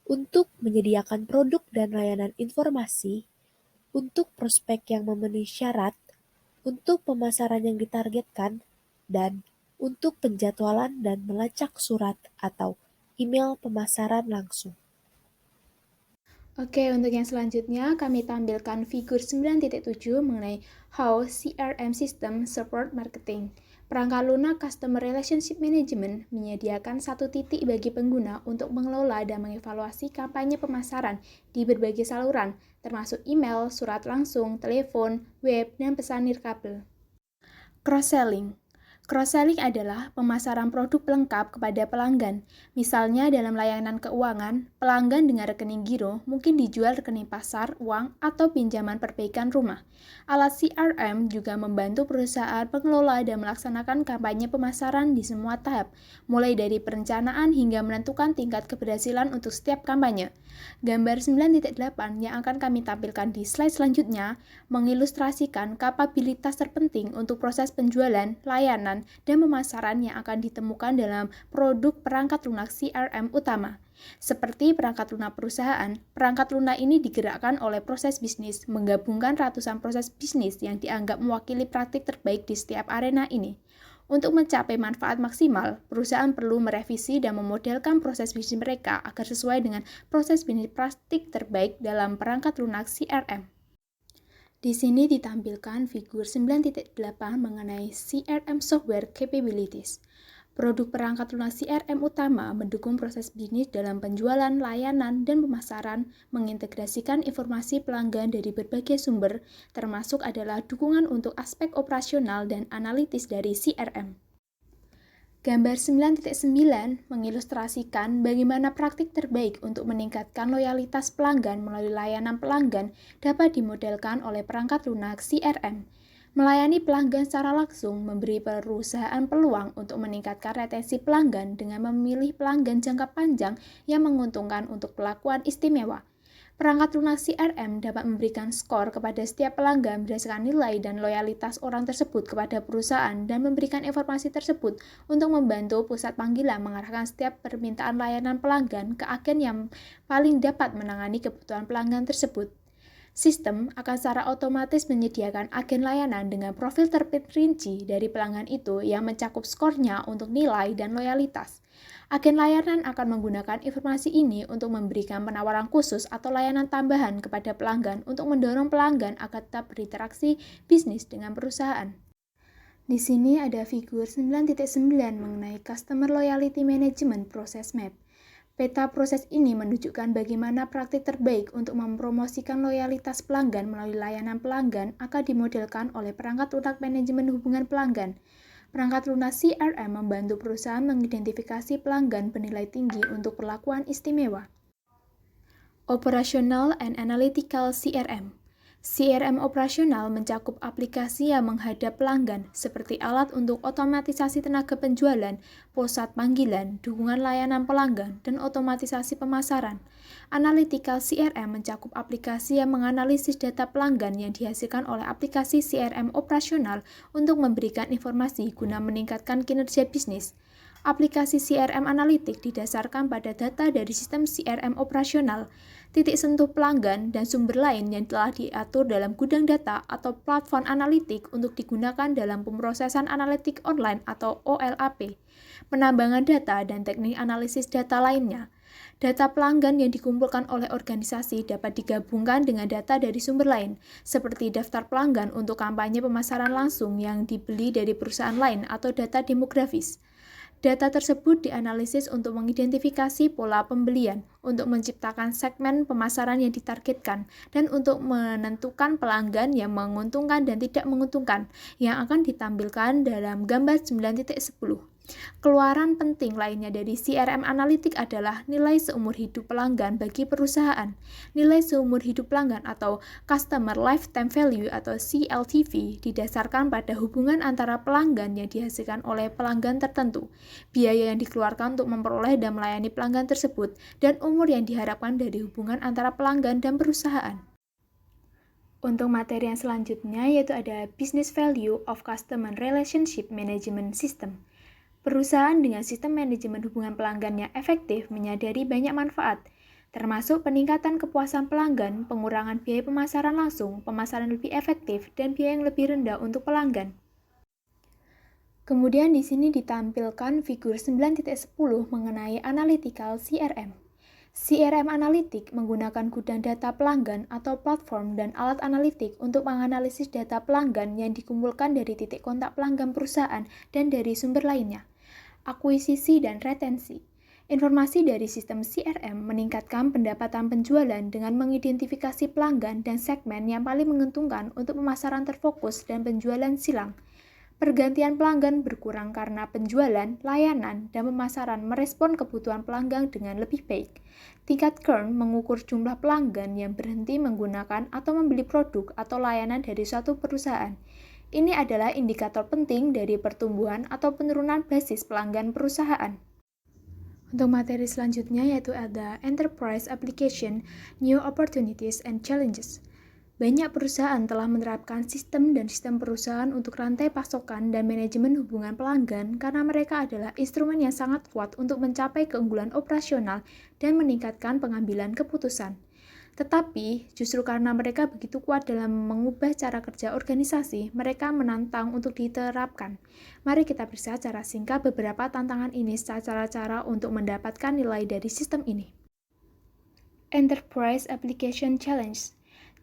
Speaker 6: untuk menyediakan produk dan layanan informasi, untuk prospek yang memenuhi syarat, untuk pemasaran yang ditargetkan, dan untuk penjadwalan dan melacak surat atau email pemasaran langsung.
Speaker 1: Oke, untuk yang selanjutnya kami tampilkan figur 9.7 mengenai how CRM system support marketing. Perangkat lunak Customer Relationship Management menyediakan satu titik bagi pengguna untuk mengelola dan mengevaluasi kampanye pemasaran di berbagai saluran, termasuk email, surat langsung, telepon, web, dan pesan nirkabel. Cross-selling. Cross-selling adalah pemasaran produk pelengkap kepada pelanggan. Misalnya dalam layanan keuangan, pelanggan dengan rekening giro mungkin dijual rekening pasar, uang, atau pinjaman perbaikan rumah. Alat CRM juga membantu perusahaan mengelola dan melaksanakan kampanye pemasaran di semua tahap, mulai dari perencanaan hingga menentukan tingkat keberhasilan untuk setiap kampanye. Gambar 9.8 yang akan kami tampilkan di slide selanjutnya mengilustrasikan kapabilitas terpenting untuk proses penjualan, layanan, dan pemasaran yang akan ditemukan dalam produk perangkat lunak CRM utama. Seperti perangkat lunak perusahaan, perangkat lunak ini digerakkan oleh proses bisnis, menggabungkan ratusan proses bisnis yang dianggap mewakili praktik terbaik di setiap arena ini. Untuk mencapai manfaat maksimal, perusahaan perlu merevisi dan memodelkan proses bisnis mereka agar sesuai dengan proses bisnis praktik terbaik dalam perangkat lunak CRM. Di sini ditampilkan figur 9.8 mengenai CRM Software Capabilities. Produk perangkat lunak CRM utama mendukung proses bisnis dalam penjualan, layanan, dan pemasaran, mengintegrasikan informasi pelanggan dari berbagai sumber, termasuk adalah dukungan untuk aspek operasional dan analitis dari CRM. Gambar 9.9 mengilustrasikan bagaimana praktik terbaik untuk meningkatkan loyalitas pelanggan melalui layanan pelanggan dapat dimodelkan oleh perangkat lunak CRM. Melayani pelanggan secara langsung memberi perusahaan peluang untuk meningkatkan retensi pelanggan dengan memilih pelanggan jangka panjang yang menguntungkan untuk perlakuan istimewa. Perangkat lunak CRM dapat memberikan skor kepada setiap pelanggan berdasarkan nilai dan loyalitas orang tersebut kepada perusahaan dan memberikan informasi tersebut untuk membantu pusat panggilan mengarahkan setiap permintaan layanan pelanggan ke agen yang paling dapat menangani kebutuhan pelanggan tersebut. Sistem akan secara otomatis menyediakan agen layanan dengan profil terperinci dari pelanggan itu yang mencakup skornya untuk nilai dan loyalitas. Agen layanan akan menggunakan informasi ini untuk memberikan penawaran khusus atau layanan tambahan kepada pelanggan untuk mendorong pelanggan agar tetap berinteraksi bisnis dengan perusahaan. Di sini ada figur 9.9 mengenai Customer Loyalty Management Process Map. Peta proses ini menunjukkan bagaimana praktik terbaik untuk mempromosikan loyalitas pelanggan melalui layanan pelanggan akan dimodelkan oleh perangkat lunak manajemen hubungan pelanggan. Perangkat lunak CRM membantu perusahaan mengidentifikasi pelanggan bernilai tinggi untuk perlakuan istimewa. Operational and Analytical CRM. CRM operasional mencakup aplikasi yang menghadap pelanggan, seperti alat untuk otomatisasi tenaga penjualan, pusat panggilan, dukungan layanan pelanggan, dan otomatisasi pemasaran. Analytical CRM mencakup aplikasi yang menganalisis data pelanggan yang dihasilkan oleh aplikasi CRM operasional untuk memberikan informasi guna meningkatkan kinerja bisnis. Aplikasi CRM analitik didasarkan pada data dari sistem CRM operasional, titik sentuh pelanggan, dan sumber lain yang telah diatur dalam gudang data atau platform analitik untuk digunakan dalam pemrosesan analitik online atau OLAP, penambangan data, dan teknik analisis data lainnya. Data pelanggan yang dikumpulkan oleh organisasi dapat digabungkan dengan data dari sumber lain, seperti daftar pelanggan untuk kampanye pemasaran langsung yang dibeli dari perusahaan lain atau data demografis. Data tersebut dianalisis untuk mengidentifikasi pola pembelian, untuk menciptakan segmen pemasaran yang ditargetkan, dan untuk menentukan pelanggan yang menguntungkan dan tidak menguntungkan, yang akan ditampilkan dalam gambar 9.10. Keluaran penting lainnya dari CRM analitik adalah nilai seumur hidup pelanggan bagi perusahaan. Nilai seumur hidup pelanggan atau Customer Lifetime Value atau CLTV didasarkan pada hubungan antara pelanggan yang dihasilkan oleh pelanggan tertentu, biaya yang dikeluarkan untuk memperoleh dan melayani pelanggan tersebut, dan umur yang diharapkan dari hubungan antara pelanggan dan perusahaan. Untuk materi yang selanjutnya yaitu ada Business Value of Customer Relationship Management System. Perusahaan dengan sistem manajemen hubungan pelanggan yang efektif menyadari banyak manfaat, termasuk peningkatan kepuasan pelanggan, pengurangan biaya pemasaran langsung, pemasaran lebih efektif, dan biaya yang lebih rendah untuk pelanggan. Kemudian di sini ditampilkan figur 9.10 mengenai analytical CRM. CRM analitik menggunakan gudang data pelanggan atau platform dan alat analitik untuk menganalisis data pelanggan yang dikumpulkan dari titik kontak pelanggan perusahaan dan dari sumber lainnya. Akuisisi dan retensi. Informasi dari sistem CRM meningkatkan pendapatan penjualan dengan mengidentifikasi pelanggan dan segmen yang paling menguntungkan untuk pemasaran terfokus dan penjualan silang. Pergantian pelanggan berkurang karena penjualan, layanan, dan pemasaran merespon kebutuhan pelanggan dengan lebih baik. Tingkat churn mengukur jumlah pelanggan yang berhenti menggunakan atau membeli produk atau layanan dari suatu perusahaan. Ini adalah indikator penting dari pertumbuhan atau penurunan basis pelanggan perusahaan. Untuk materi selanjutnya yaitu ada Enterprise Application, New Opportunities and Challenges. Banyak perusahaan telah menerapkan sistem dan sistem perusahaan untuk rantai pasokan dan manajemen hubungan pelanggan karena mereka adalah instrumen yang sangat kuat untuk mencapai keunggulan operasional dan meningkatkan pengambilan keputusan. Tetapi, justru karena mereka begitu kuat dalam mengubah cara kerja organisasi, mereka menantang untuk diterapkan. Mari kita periksa secara singkat beberapa tantangan ini secara cara untuk mendapatkan nilai dari sistem ini. Enterprise Application Challenge.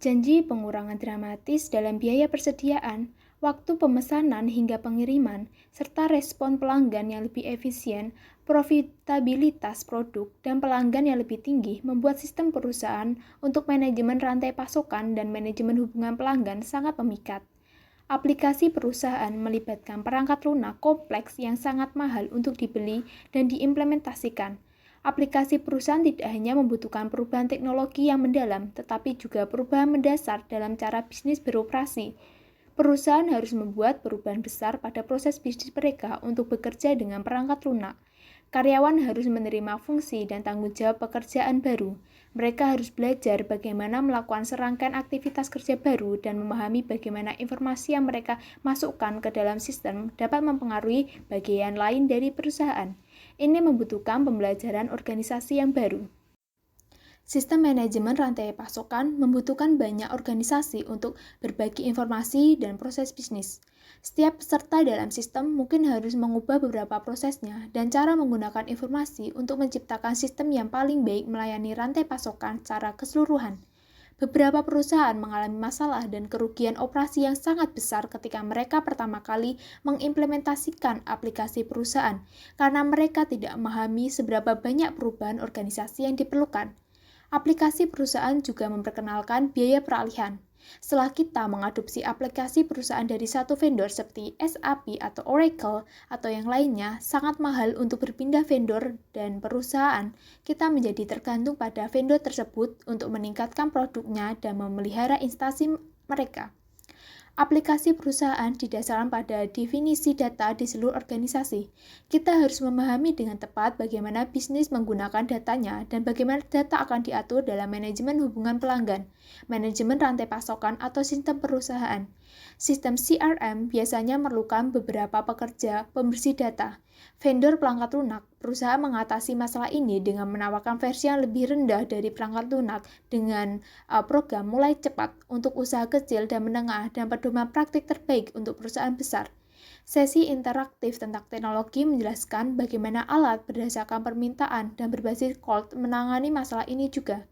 Speaker 1: Janji pengurangan dramatis dalam biaya persediaan, waktu pemesanan hingga pengiriman, serta respon pelanggan yang lebih efisien, profitabilitas produk, dan pelanggan yang lebih tinggi membuat sistem perusahaan untuk manajemen rantai pasokan dan manajemen hubungan pelanggan sangat memikat. Aplikasi perusahaan melibatkan perangkat lunak kompleks yang sangat mahal untuk dibeli dan diimplementasikan. Aplikasi perusahaan tidak hanya membutuhkan perubahan teknologi yang mendalam, tetapi juga perubahan mendasar dalam cara bisnis beroperasi. Perusahaan harus membuat perubahan besar pada proses bisnis mereka untuk bekerja dengan perangkat lunak. Karyawan harus menerima fungsi dan tanggung jawab pekerjaan baru. Mereka harus belajar bagaimana melakukan serangkaian aktivitas kerja baru dan memahami bagaimana informasi yang mereka masukkan ke dalam sistem dapat mempengaruhi bagian lain dari perusahaan. Ini membutuhkan pembelajaran organisasi yang baru. Sistem manajemen rantai pasokan membutuhkan banyak organisasi untuk berbagi informasi dan proses bisnis. Setiap peserta dalam sistem mungkin harus mengubah beberapa prosesnya dan cara menggunakan informasi untuk menciptakan sistem yang paling baik melayani rantai pasokan secara keseluruhan. Beberapa perusahaan mengalami masalah dan kerugian operasi yang sangat besar ketika mereka pertama kali mengimplementasikan aplikasi perusahaan karena mereka tidak memahami seberapa banyak perubahan organisasi yang diperlukan. Aplikasi perusahaan juga memperkenalkan biaya peralihan. Setelah kita mengadopsi aplikasi perusahaan dari satu vendor seperti SAP atau Oracle atau yang lainnya, sangat mahal untuk berpindah vendor dan perusahaan. Kita menjadi tergantung pada vendor tersebut untuk meningkatkan produknya dan memelihara instansi mereka. Aplikasi perusahaan didasarkan pada definisi data di seluruh organisasi. Kita harus memahami dengan tepat bagaimana bisnis menggunakan datanya dan bagaimana data akan diatur dalam manajemen hubungan pelanggan, manajemen rantai pasokan atau sistem perusahaan. Sistem CRM biasanya memerlukan beberapa pekerja pembersih data. Vendor perangkat lunak, perusahaan mengatasi masalah ini dengan menawarkan versi yang lebih rendah dari perangkat lunak dengan program mulai cepat untuk usaha kecil dan menengah dan pedoman praktik terbaik untuk perusahaan besar. Sesi interaktif tentang teknologi menjelaskan bagaimana alat berdasarkan permintaan dan berbasis cloud menangani masalah ini juga.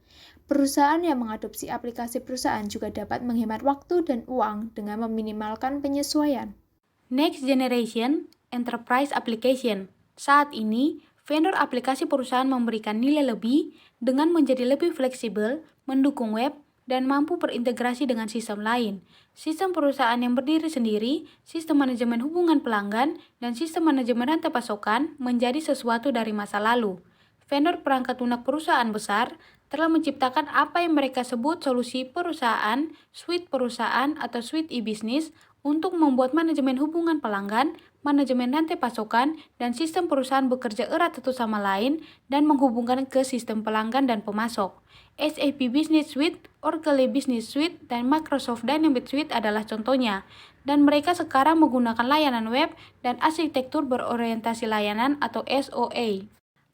Speaker 1: Perusahaan yang mengadopsi aplikasi perusahaan juga dapat menghemat waktu dan uang dengan meminimalkan penyesuaian.
Speaker 7: Next Generation Enterprise Application. Saat ini, vendor aplikasi perusahaan memberikan nilai lebih dengan menjadi lebih fleksibel, mendukung web, dan mampu berintegrasi dengan sistem lain. Sistem perusahaan yang berdiri sendiri, sistem manajemen hubungan pelanggan, dan sistem manajemen rantai pasokan menjadi sesuatu dari masa lalu. Vendor perangkat lunak perusahaan besar telah menciptakan apa yang mereka sebut solusi perusahaan, suite perusahaan, atau suite e-business untuk membuat manajemen hubungan pelanggan, manajemen rantai pasokan, dan sistem perusahaan bekerja erat satu sama lain dan menghubungkan ke sistem pelanggan dan pemasok. SAP Business Suite, Oracle Business Suite, dan Microsoft Dynamics Suite adalah contohnya. Dan mereka sekarang menggunakan layanan web dan arsitektur berorientasi layanan atau SOA.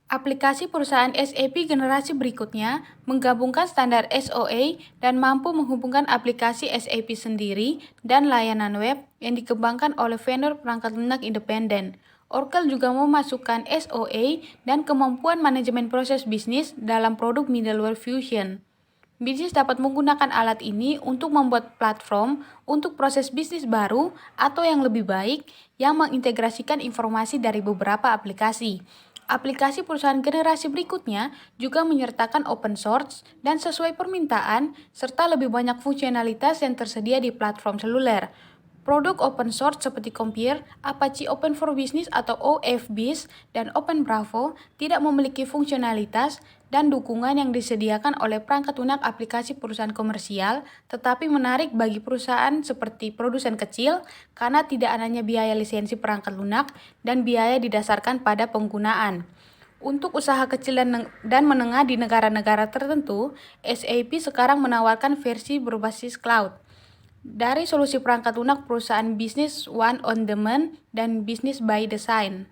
Speaker 7: Aplikasi perusahaan SAP generasi berikutnya menggabungkan standar SOA dan mampu menghubungkan aplikasi SAP sendiri dan layanan web yang dikembangkan oleh vendor perangkat lunak independen. Oracle juga memasukkan SOA dan kemampuan manajemen proses bisnis dalam produk Middleware Fusion. Bisnis dapat menggunakan alat ini untuk membuat platform untuk proses bisnis baru atau yang lebih baik yang mengintegrasikan informasi dari beberapa aplikasi. Aplikasi perusahaan generasi berikutnya juga menyertakan open source dan sesuai permintaan serta lebih banyak fungsionalitas yang tersedia di platform seluler. Produk open source seperti Compere, Apache Open for Business atau OFBIS, dan OpenBravo tidak memiliki fungsionalitas dan dukungan yang disediakan oleh perangkat lunak aplikasi perusahaan komersial, tetapi menarik bagi perusahaan seperti produsen kecil karena tidak adanya biaya lisensi perangkat lunak dan biaya didasarkan pada penggunaan. Untuk usaha kecil dan menengah di negara-negara tertentu, SAP sekarang menawarkan versi berbasis cloud. Dari solusi perangkat lunak perusahaan bisnis One on Demand dan Business by Design.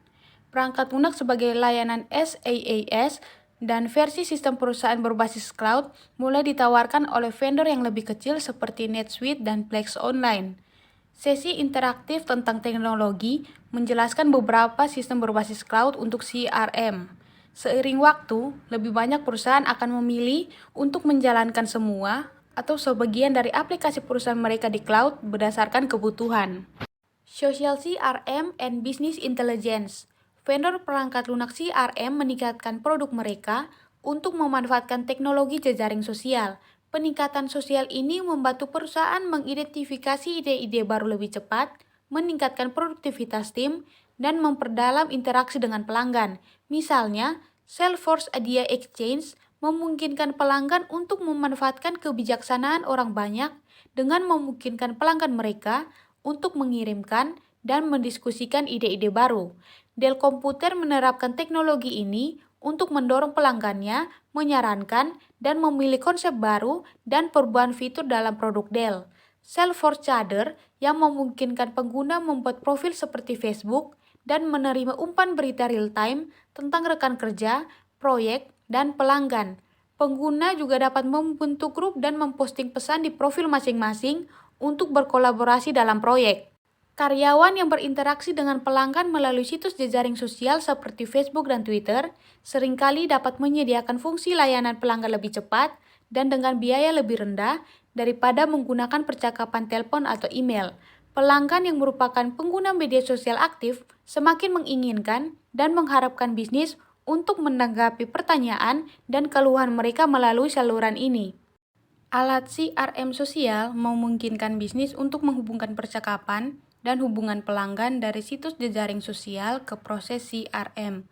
Speaker 7: Perangkat lunak sebagai layanan SaaS dan versi sistem perusahaan berbasis cloud mulai ditawarkan oleh vendor yang lebih kecil seperti NetSuite dan Plex Online. Sesi interaktif tentang teknologi menjelaskan beberapa sistem berbasis cloud untuk CRM. Seiring waktu, lebih banyak perusahaan akan memilih untuk menjalankan semua atau sebagian dari aplikasi perusahaan mereka di cloud berdasarkan kebutuhan. Social CRM and Business Intelligence. Vendor perangkat lunak CRM meningkatkan produk mereka untuk memanfaatkan teknologi jejaring sosial. Peningkatan sosial ini membantu perusahaan mengidentifikasi ide-ide baru lebih cepat, meningkatkan produktivitas tim, dan memperdalam interaksi dengan pelanggan. Misalnya, Salesforce Idea Exchange memungkinkan pelanggan untuk memanfaatkan kebijaksanaan orang banyak dengan memungkinkan pelanggan mereka untuk mengirimkan dan mendiskusikan ide-ide baru. Dell Computer menerapkan teknologi ini untuk mendorong pelanggannya menyarankan dan memilih konsep baru dan perubahan fitur dalam produk Dell. Salesforce Chatter yang memungkinkan pengguna membuat profil seperti Facebook dan menerima umpan berita real-time tentang rekan kerja, proyek, dan pelanggan. Pengguna juga dapat membentuk grup dan memposting pesan di profil masing-masing untuk berkolaborasi dalam proyek. Karyawan yang berinteraksi dengan pelanggan melalui situs jejaring sosial seperti Facebook dan Twitter seringkali dapat menyediakan fungsi layanan pelanggan lebih cepat dan dengan biaya lebih rendah daripada menggunakan percakapan telepon atau email. Pelanggan yang merupakan pengguna media sosial aktif semakin menginginkan dan mengharapkan bisnis untuk menanggapi pertanyaan dan keluhan mereka melalui saluran ini. Alat CRM sosial memungkinkan bisnis untuk menghubungkan percakapan dan hubungan pelanggan dari situs jejaring sosial ke proses CRM.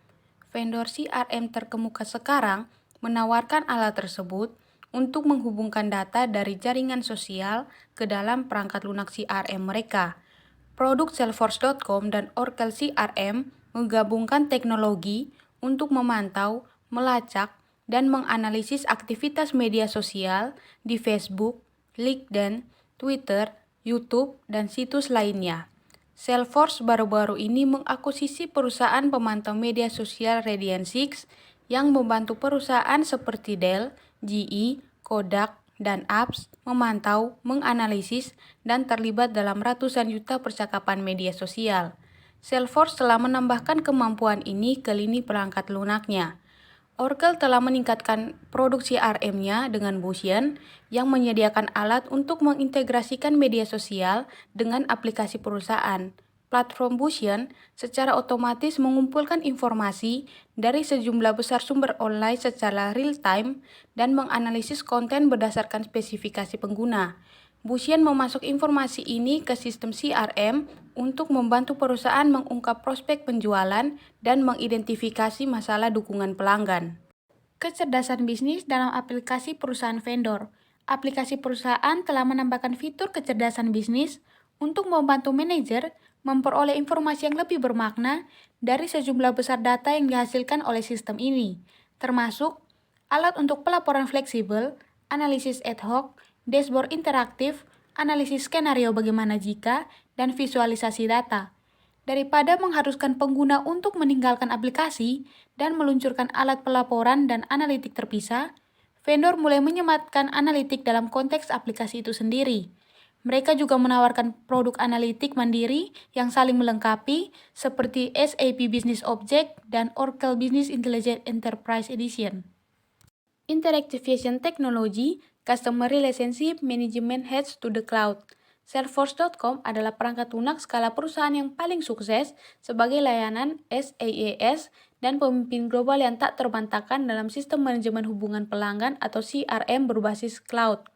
Speaker 7: Vendor CRM terkemuka sekarang menawarkan alat tersebut untuk menghubungkan data dari jaringan sosial ke dalam perangkat lunak CRM mereka. Produk Salesforce.com dan Oracle CRM menggabungkan teknologi untuk memantau, melacak, dan menganalisis aktivitas media sosial di Facebook, LinkedIn, Twitter, YouTube, dan situs lainnya. Salesforce baru-baru ini mengakuisisi perusahaan pemantau media sosial Radian6 yang membantu perusahaan seperti Dell, GE, Kodak, dan Apps memantau, menganalisis, dan terlibat dalam ratusan juta percakapan media sosial. Salesforce telah menambahkan kemampuan ini ke lini perangkat lunaknya. Oracle telah meningkatkan produk CRM-nya dengan Fusion yang menyediakan alat untuk mengintegrasikan media sosial dengan aplikasi perusahaan. Platform Fusion secara otomatis mengumpulkan informasi dari sejumlah besar sumber online secara real-time dan menganalisis konten berdasarkan spesifikasi pengguna. Fusion memasuk informasi ini ke sistem CRM untuk membantu perusahaan mengungkap prospek penjualan dan mengidentifikasi masalah dukungan pelanggan. Kecerdasan bisnis dalam aplikasi perusahaan vendor. Aplikasi perusahaan telah menambahkan fitur kecerdasan bisnis untuk membantu manajer memperoleh informasi yang lebih bermakna dari sejumlah besar data yang dihasilkan oleh sistem ini, termasuk alat untuk pelaporan fleksibel, analisis ad hoc, dashboard interaktif, analisis skenario bagaimana jika, dan visualisasi data. Daripada mengharuskan pengguna untuk meninggalkan aplikasi dan meluncurkan alat pelaporan dan analitik terpisah, vendor mulai menyematkan analitik dalam konteks aplikasi itu sendiri. Mereka juga menawarkan produk analitik mandiri yang saling melengkapi seperti SAP Business Object dan Oracle Business Intelligence Enterprise Edition. Interactivation Technology Customer Relationship Management Heads to the Cloud. Salesforce.com adalah perangkat lunak skala perusahaan yang paling sukses sebagai layanan SaaS dan pemimpin global yang tak terbantahkan dalam sistem manajemen hubungan pelanggan atau CRM berbasis cloud.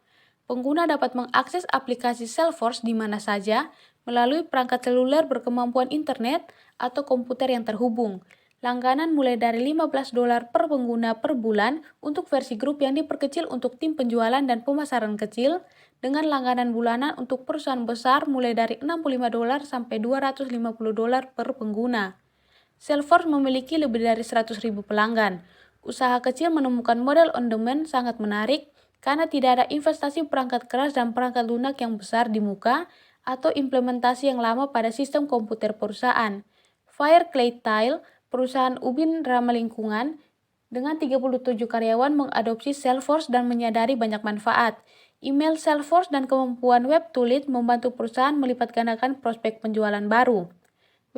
Speaker 7: Pengguna dapat mengakses aplikasi Salesforce di mana saja melalui perangkat seluler berkemampuan internet atau komputer yang terhubung. Langganan mulai dari $15 per pengguna per bulan untuk versi grup yang diperkecil untuk tim penjualan dan pemasaran kecil, dengan langganan bulanan untuk perusahaan besar mulai dari $65 sampai $250 per pengguna. Salesforce memiliki lebih dari 100.000 pelanggan. Usaha kecil menemukan model on-demand sangat menarik karena tidak ada investasi perangkat keras dan perangkat lunak yang besar di muka atau implementasi yang lama pada sistem komputer perusahaan. Fireclay Tile, perusahaan ubin ramah lingkungan, dengan 37 karyawan mengadopsi Salesforce dan menyadari banyak manfaat. Email Salesforce dan kemampuan Web to Lead membantu perusahaan melipat gandakan prospek penjualan baru.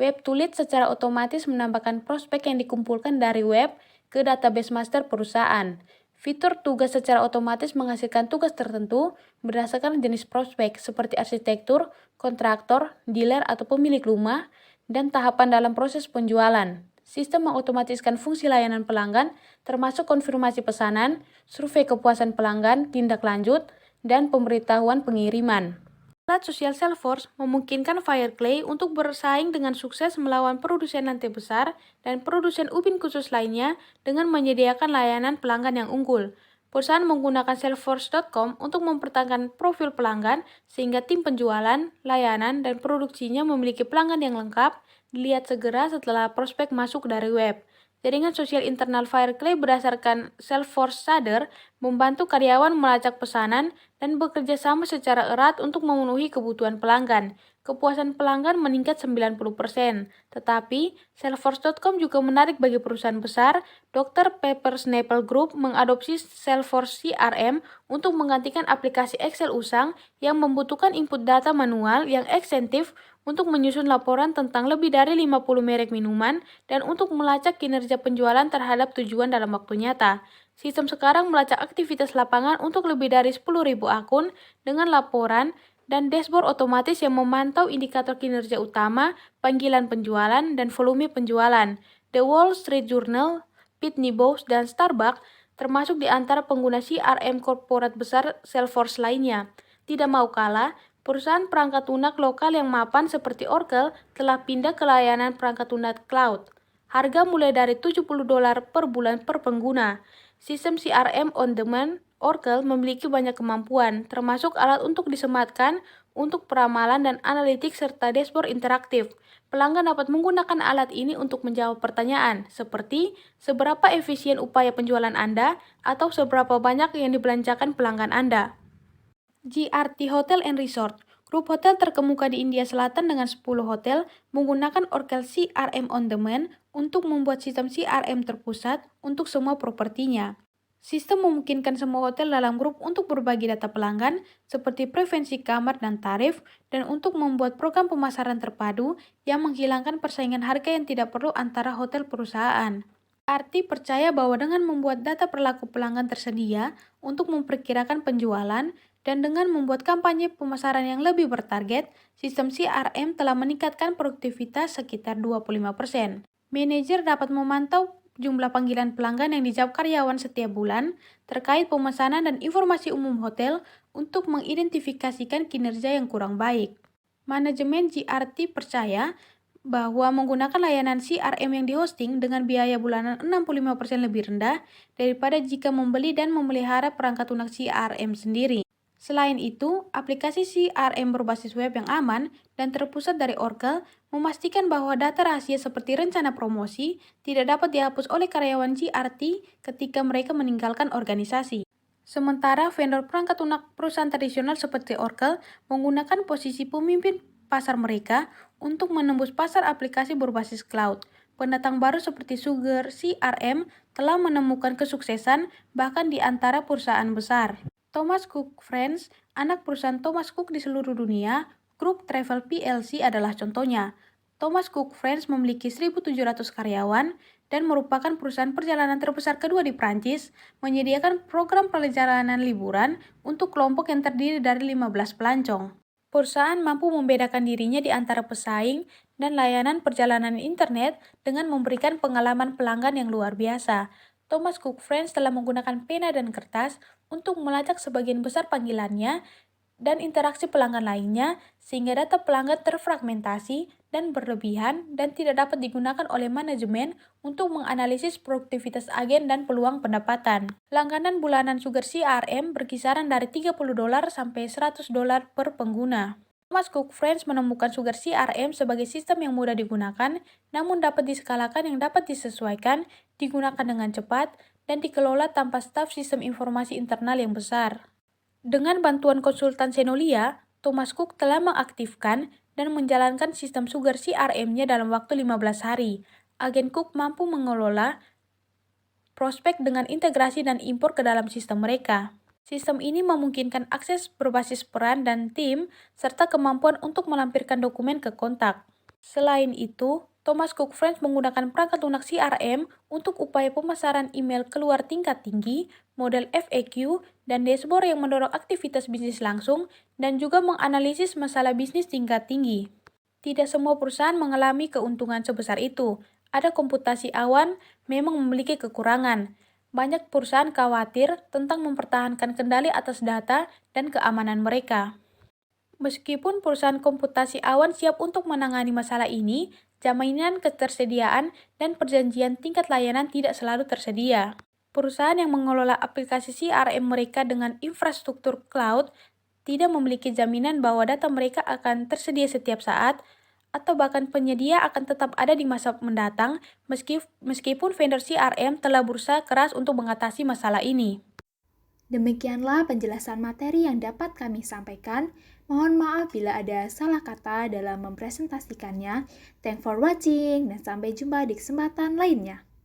Speaker 7: Web to Lead secara otomatis menambahkan prospek yang dikumpulkan dari web ke database master perusahaan. Fitur tugas secara otomatis menghasilkan tugas tertentu berdasarkan jenis prospek seperti arsitektur, kontraktor, dealer atau pemilik rumah, dan tahapan dalam proses penjualan. Sistem mengotomatiskan fungsi layanan pelanggan termasuk konfirmasi pesanan, survei kepuasan pelanggan, tindak lanjut, dan pemberitahuan pengiriman. Alat sosial Salesforce memungkinkan Fireclay untuk bersaing dengan sukses melawan produsen lantai besar dan produsen ubin khusus lainnya dengan menyediakan layanan pelanggan yang unggul. Perusahaan menggunakan Salesforce.com untuk mempertahankan profil pelanggan sehingga tim penjualan, layanan, dan produksinya memiliki pelanggan yang lengkap, dilihat segera setelah prospek masuk dari web. Jaringan sosial internal Fireclay berdasarkan Salesforce Sadar membantu karyawan melacak pesanan dan bekerja sama secara erat untuk memenuhi kebutuhan pelanggan. Kepuasan pelanggan meningkat 90%. Tetapi, Salesforce.com juga menarik bagi perusahaan besar. Dr. Pepper Snapple Group mengadopsi Salesforce CRM untuk menggantikan aplikasi Excel usang yang membutuhkan input data manual yang ekstensif untuk menyusun laporan tentang lebih dari 50 merek minuman dan untuk melacak kinerja penjualan terhadap tujuan dalam waktu nyata. Sistem sekarang melacak aktivitas lapangan untuk lebih dari 10.000 akun dengan laporan dan dashboard otomatis yang memantau indikator kinerja utama, panggilan penjualan, dan volume penjualan. The Wall Street Journal, Pitney Bowes, dan Starbucks termasuk di antara pengguna CRM korporat besar Salesforce lainnya. Tidak mau kalah, perusahaan perangkat lunak lokal yang mapan seperti Oracle telah pindah ke layanan perangkat lunak cloud. Harga mulai dari $70 per bulan per pengguna. Sistem CRM on demand Oracle memiliki banyak kemampuan, termasuk alat untuk disematkan untuk peramalan dan analitik serta dashboard interaktif. Pelanggan dapat menggunakan alat ini untuk menjawab pertanyaan, seperti seberapa efisien upaya penjualan Anda atau seberapa banyak yang dibelanjakan pelanggan Anda. GRT Hotel and Resort, grup hotel terkemuka di India Selatan dengan 10 hotel, menggunakan Oracle CRM on Demand untuk membuat sistem CRM terpusat untuk semua propertinya. Sistem memungkinkan semua hotel dalam grup untuk berbagi data pelanggan, seperti preferensi kamar dan tarif, dan untuk membuat program pemasaran terpadu yang menghilangkan persaingan harga yang tidak perlu antara hotel perusahaan. Arti percaya bahwa dengan membuat data perilaku pelanggan tersedia untuk memperkirakan penjualan, dan dengan membuat kampanye pemasaran yang lebih bertarget, sistem CRM telah meningkatkan produktivitas sekitar 25%. Manajer dapat memantau jumlah panggilan pelanggan yang dijawab karyawan setiap bulan terkait pemesanan dan informasi umum hotel untuk mengidentifikasikan kinerja yang kurang baik. Manajemen GRT percaya bahwa menggunakan layanan CRM yang dihosting dengan biaya bulanan 65% lebih rendah daripada jika membeli dan memelihara perangkat lunak CRM sendiri. Selain itu, aplikasi CRM berbasis web yang aman dan terpusat dari Oracle memastikan bahwa data rahasia seperti rencana promosi tidak dapat dihapus oleh karyawan GRT ketika mereka meninggalkan organisasi. Sementara vendor perangkat lunak perusahaan tradisional seperti Oracle menggunakan posisi pemimpin pasar mereka untuk menembus pasar aplikasi berbasis cloud. Pendatang baru seperti Sugar CRM telah menemukan kesuksesan bahkan di antara perusahaan besar. Thomas Cook Friends, anak perusahaan Thomas Cook di seluruh dunia, Grup Travel PLC adalah contohnya. Thomas Cook Friends memiliki 1.700 karyawan dan merupakan perusahaan perjalanan terbesar kedua di Prancis, menyediakan program perjalanan liburan untuk kelompok yang terdiri dari 15 pelancong. Perusahaan mampu membedakan dirinya di antara pesaing dan layanan perjalanan internet dengan memberikan pengalaman pelanggan yang luar biasa. Thomas Cook Friends telah menggunakan pena dan kertas untuk melacak sebagian besar panggilannya dan interaksi pelanggan lainnya, sehingga data pelanggan terfragmentasi dan berlebihan dan tidak dapat digunakan oleh manajemen untuk menganalisis produktivitas agen dan peluang pendapatan. Langganan bulanan Sugar CRM berkisaran dari $30 sampai $100 per pengguna. Thomas Cook Friends menemukan Sugar CRM sebagai sistem yang mudah digunakan, namun dapat diskalakan yang dapat disesuaikan, digunakan dengan cepat, dan dikelola tanpa staf sistem informasi internal yang besar. Dengan bantuan konsultan Senolia, Thomas Cook telah mengaktifkan dan menjalankan sistem Sugar CRM-nya dalam waktu 15 hari. Agen Cook mampu mengelola prospek dengan integrasi dan impor ke dalam sistem mereka. Sistem ini memungkinkan akses berbasis peran dan tim, serta kemampuan untuk melampirkan dokumen ke kontak. Selain itu, Thomas Cook Friends menggunakan perangkat lunak CRM untuk upaya pemasaran email keluar tingkat tinggi, model FAQ, dan dashboard yang mendorong aktivitas bisnis langsung dan juga menganalisis masalah bisnis tingkat tinggi. Tidak semua perusahaan mengalami keuntungan sebesar itu. Ada komputasi awan memang memiliki kekurangan. Banyak perusahaan khawatir tentang mempertahankan kendali atas data dan keamanan mereka. Meskipun perusahaan komputasi awan siap untuk menangani masalah ini, jaminan ketersediaan dan perjanjian tingkat layanan tidak selalu tersedia. Perusahaan yang mengelola aplikasi CRM mereka dengan infrastruktur cloud tidak memiliki jaminan bahwa data mereka akan tersedia setiap saat, atau bahkan penyedia akan tetap ada di masa mendatang meskipun vendor CRM telah berusaha keras untuk mengatasi masalah ini.
Speaker 1: Demikianlah penjelasan materi yang dapat kami sampaikan. Mohon maaf bila ada salah kata dalam mempresentasikannya. Thanks for watching dan sampai jumpa di kesempatan lainnya.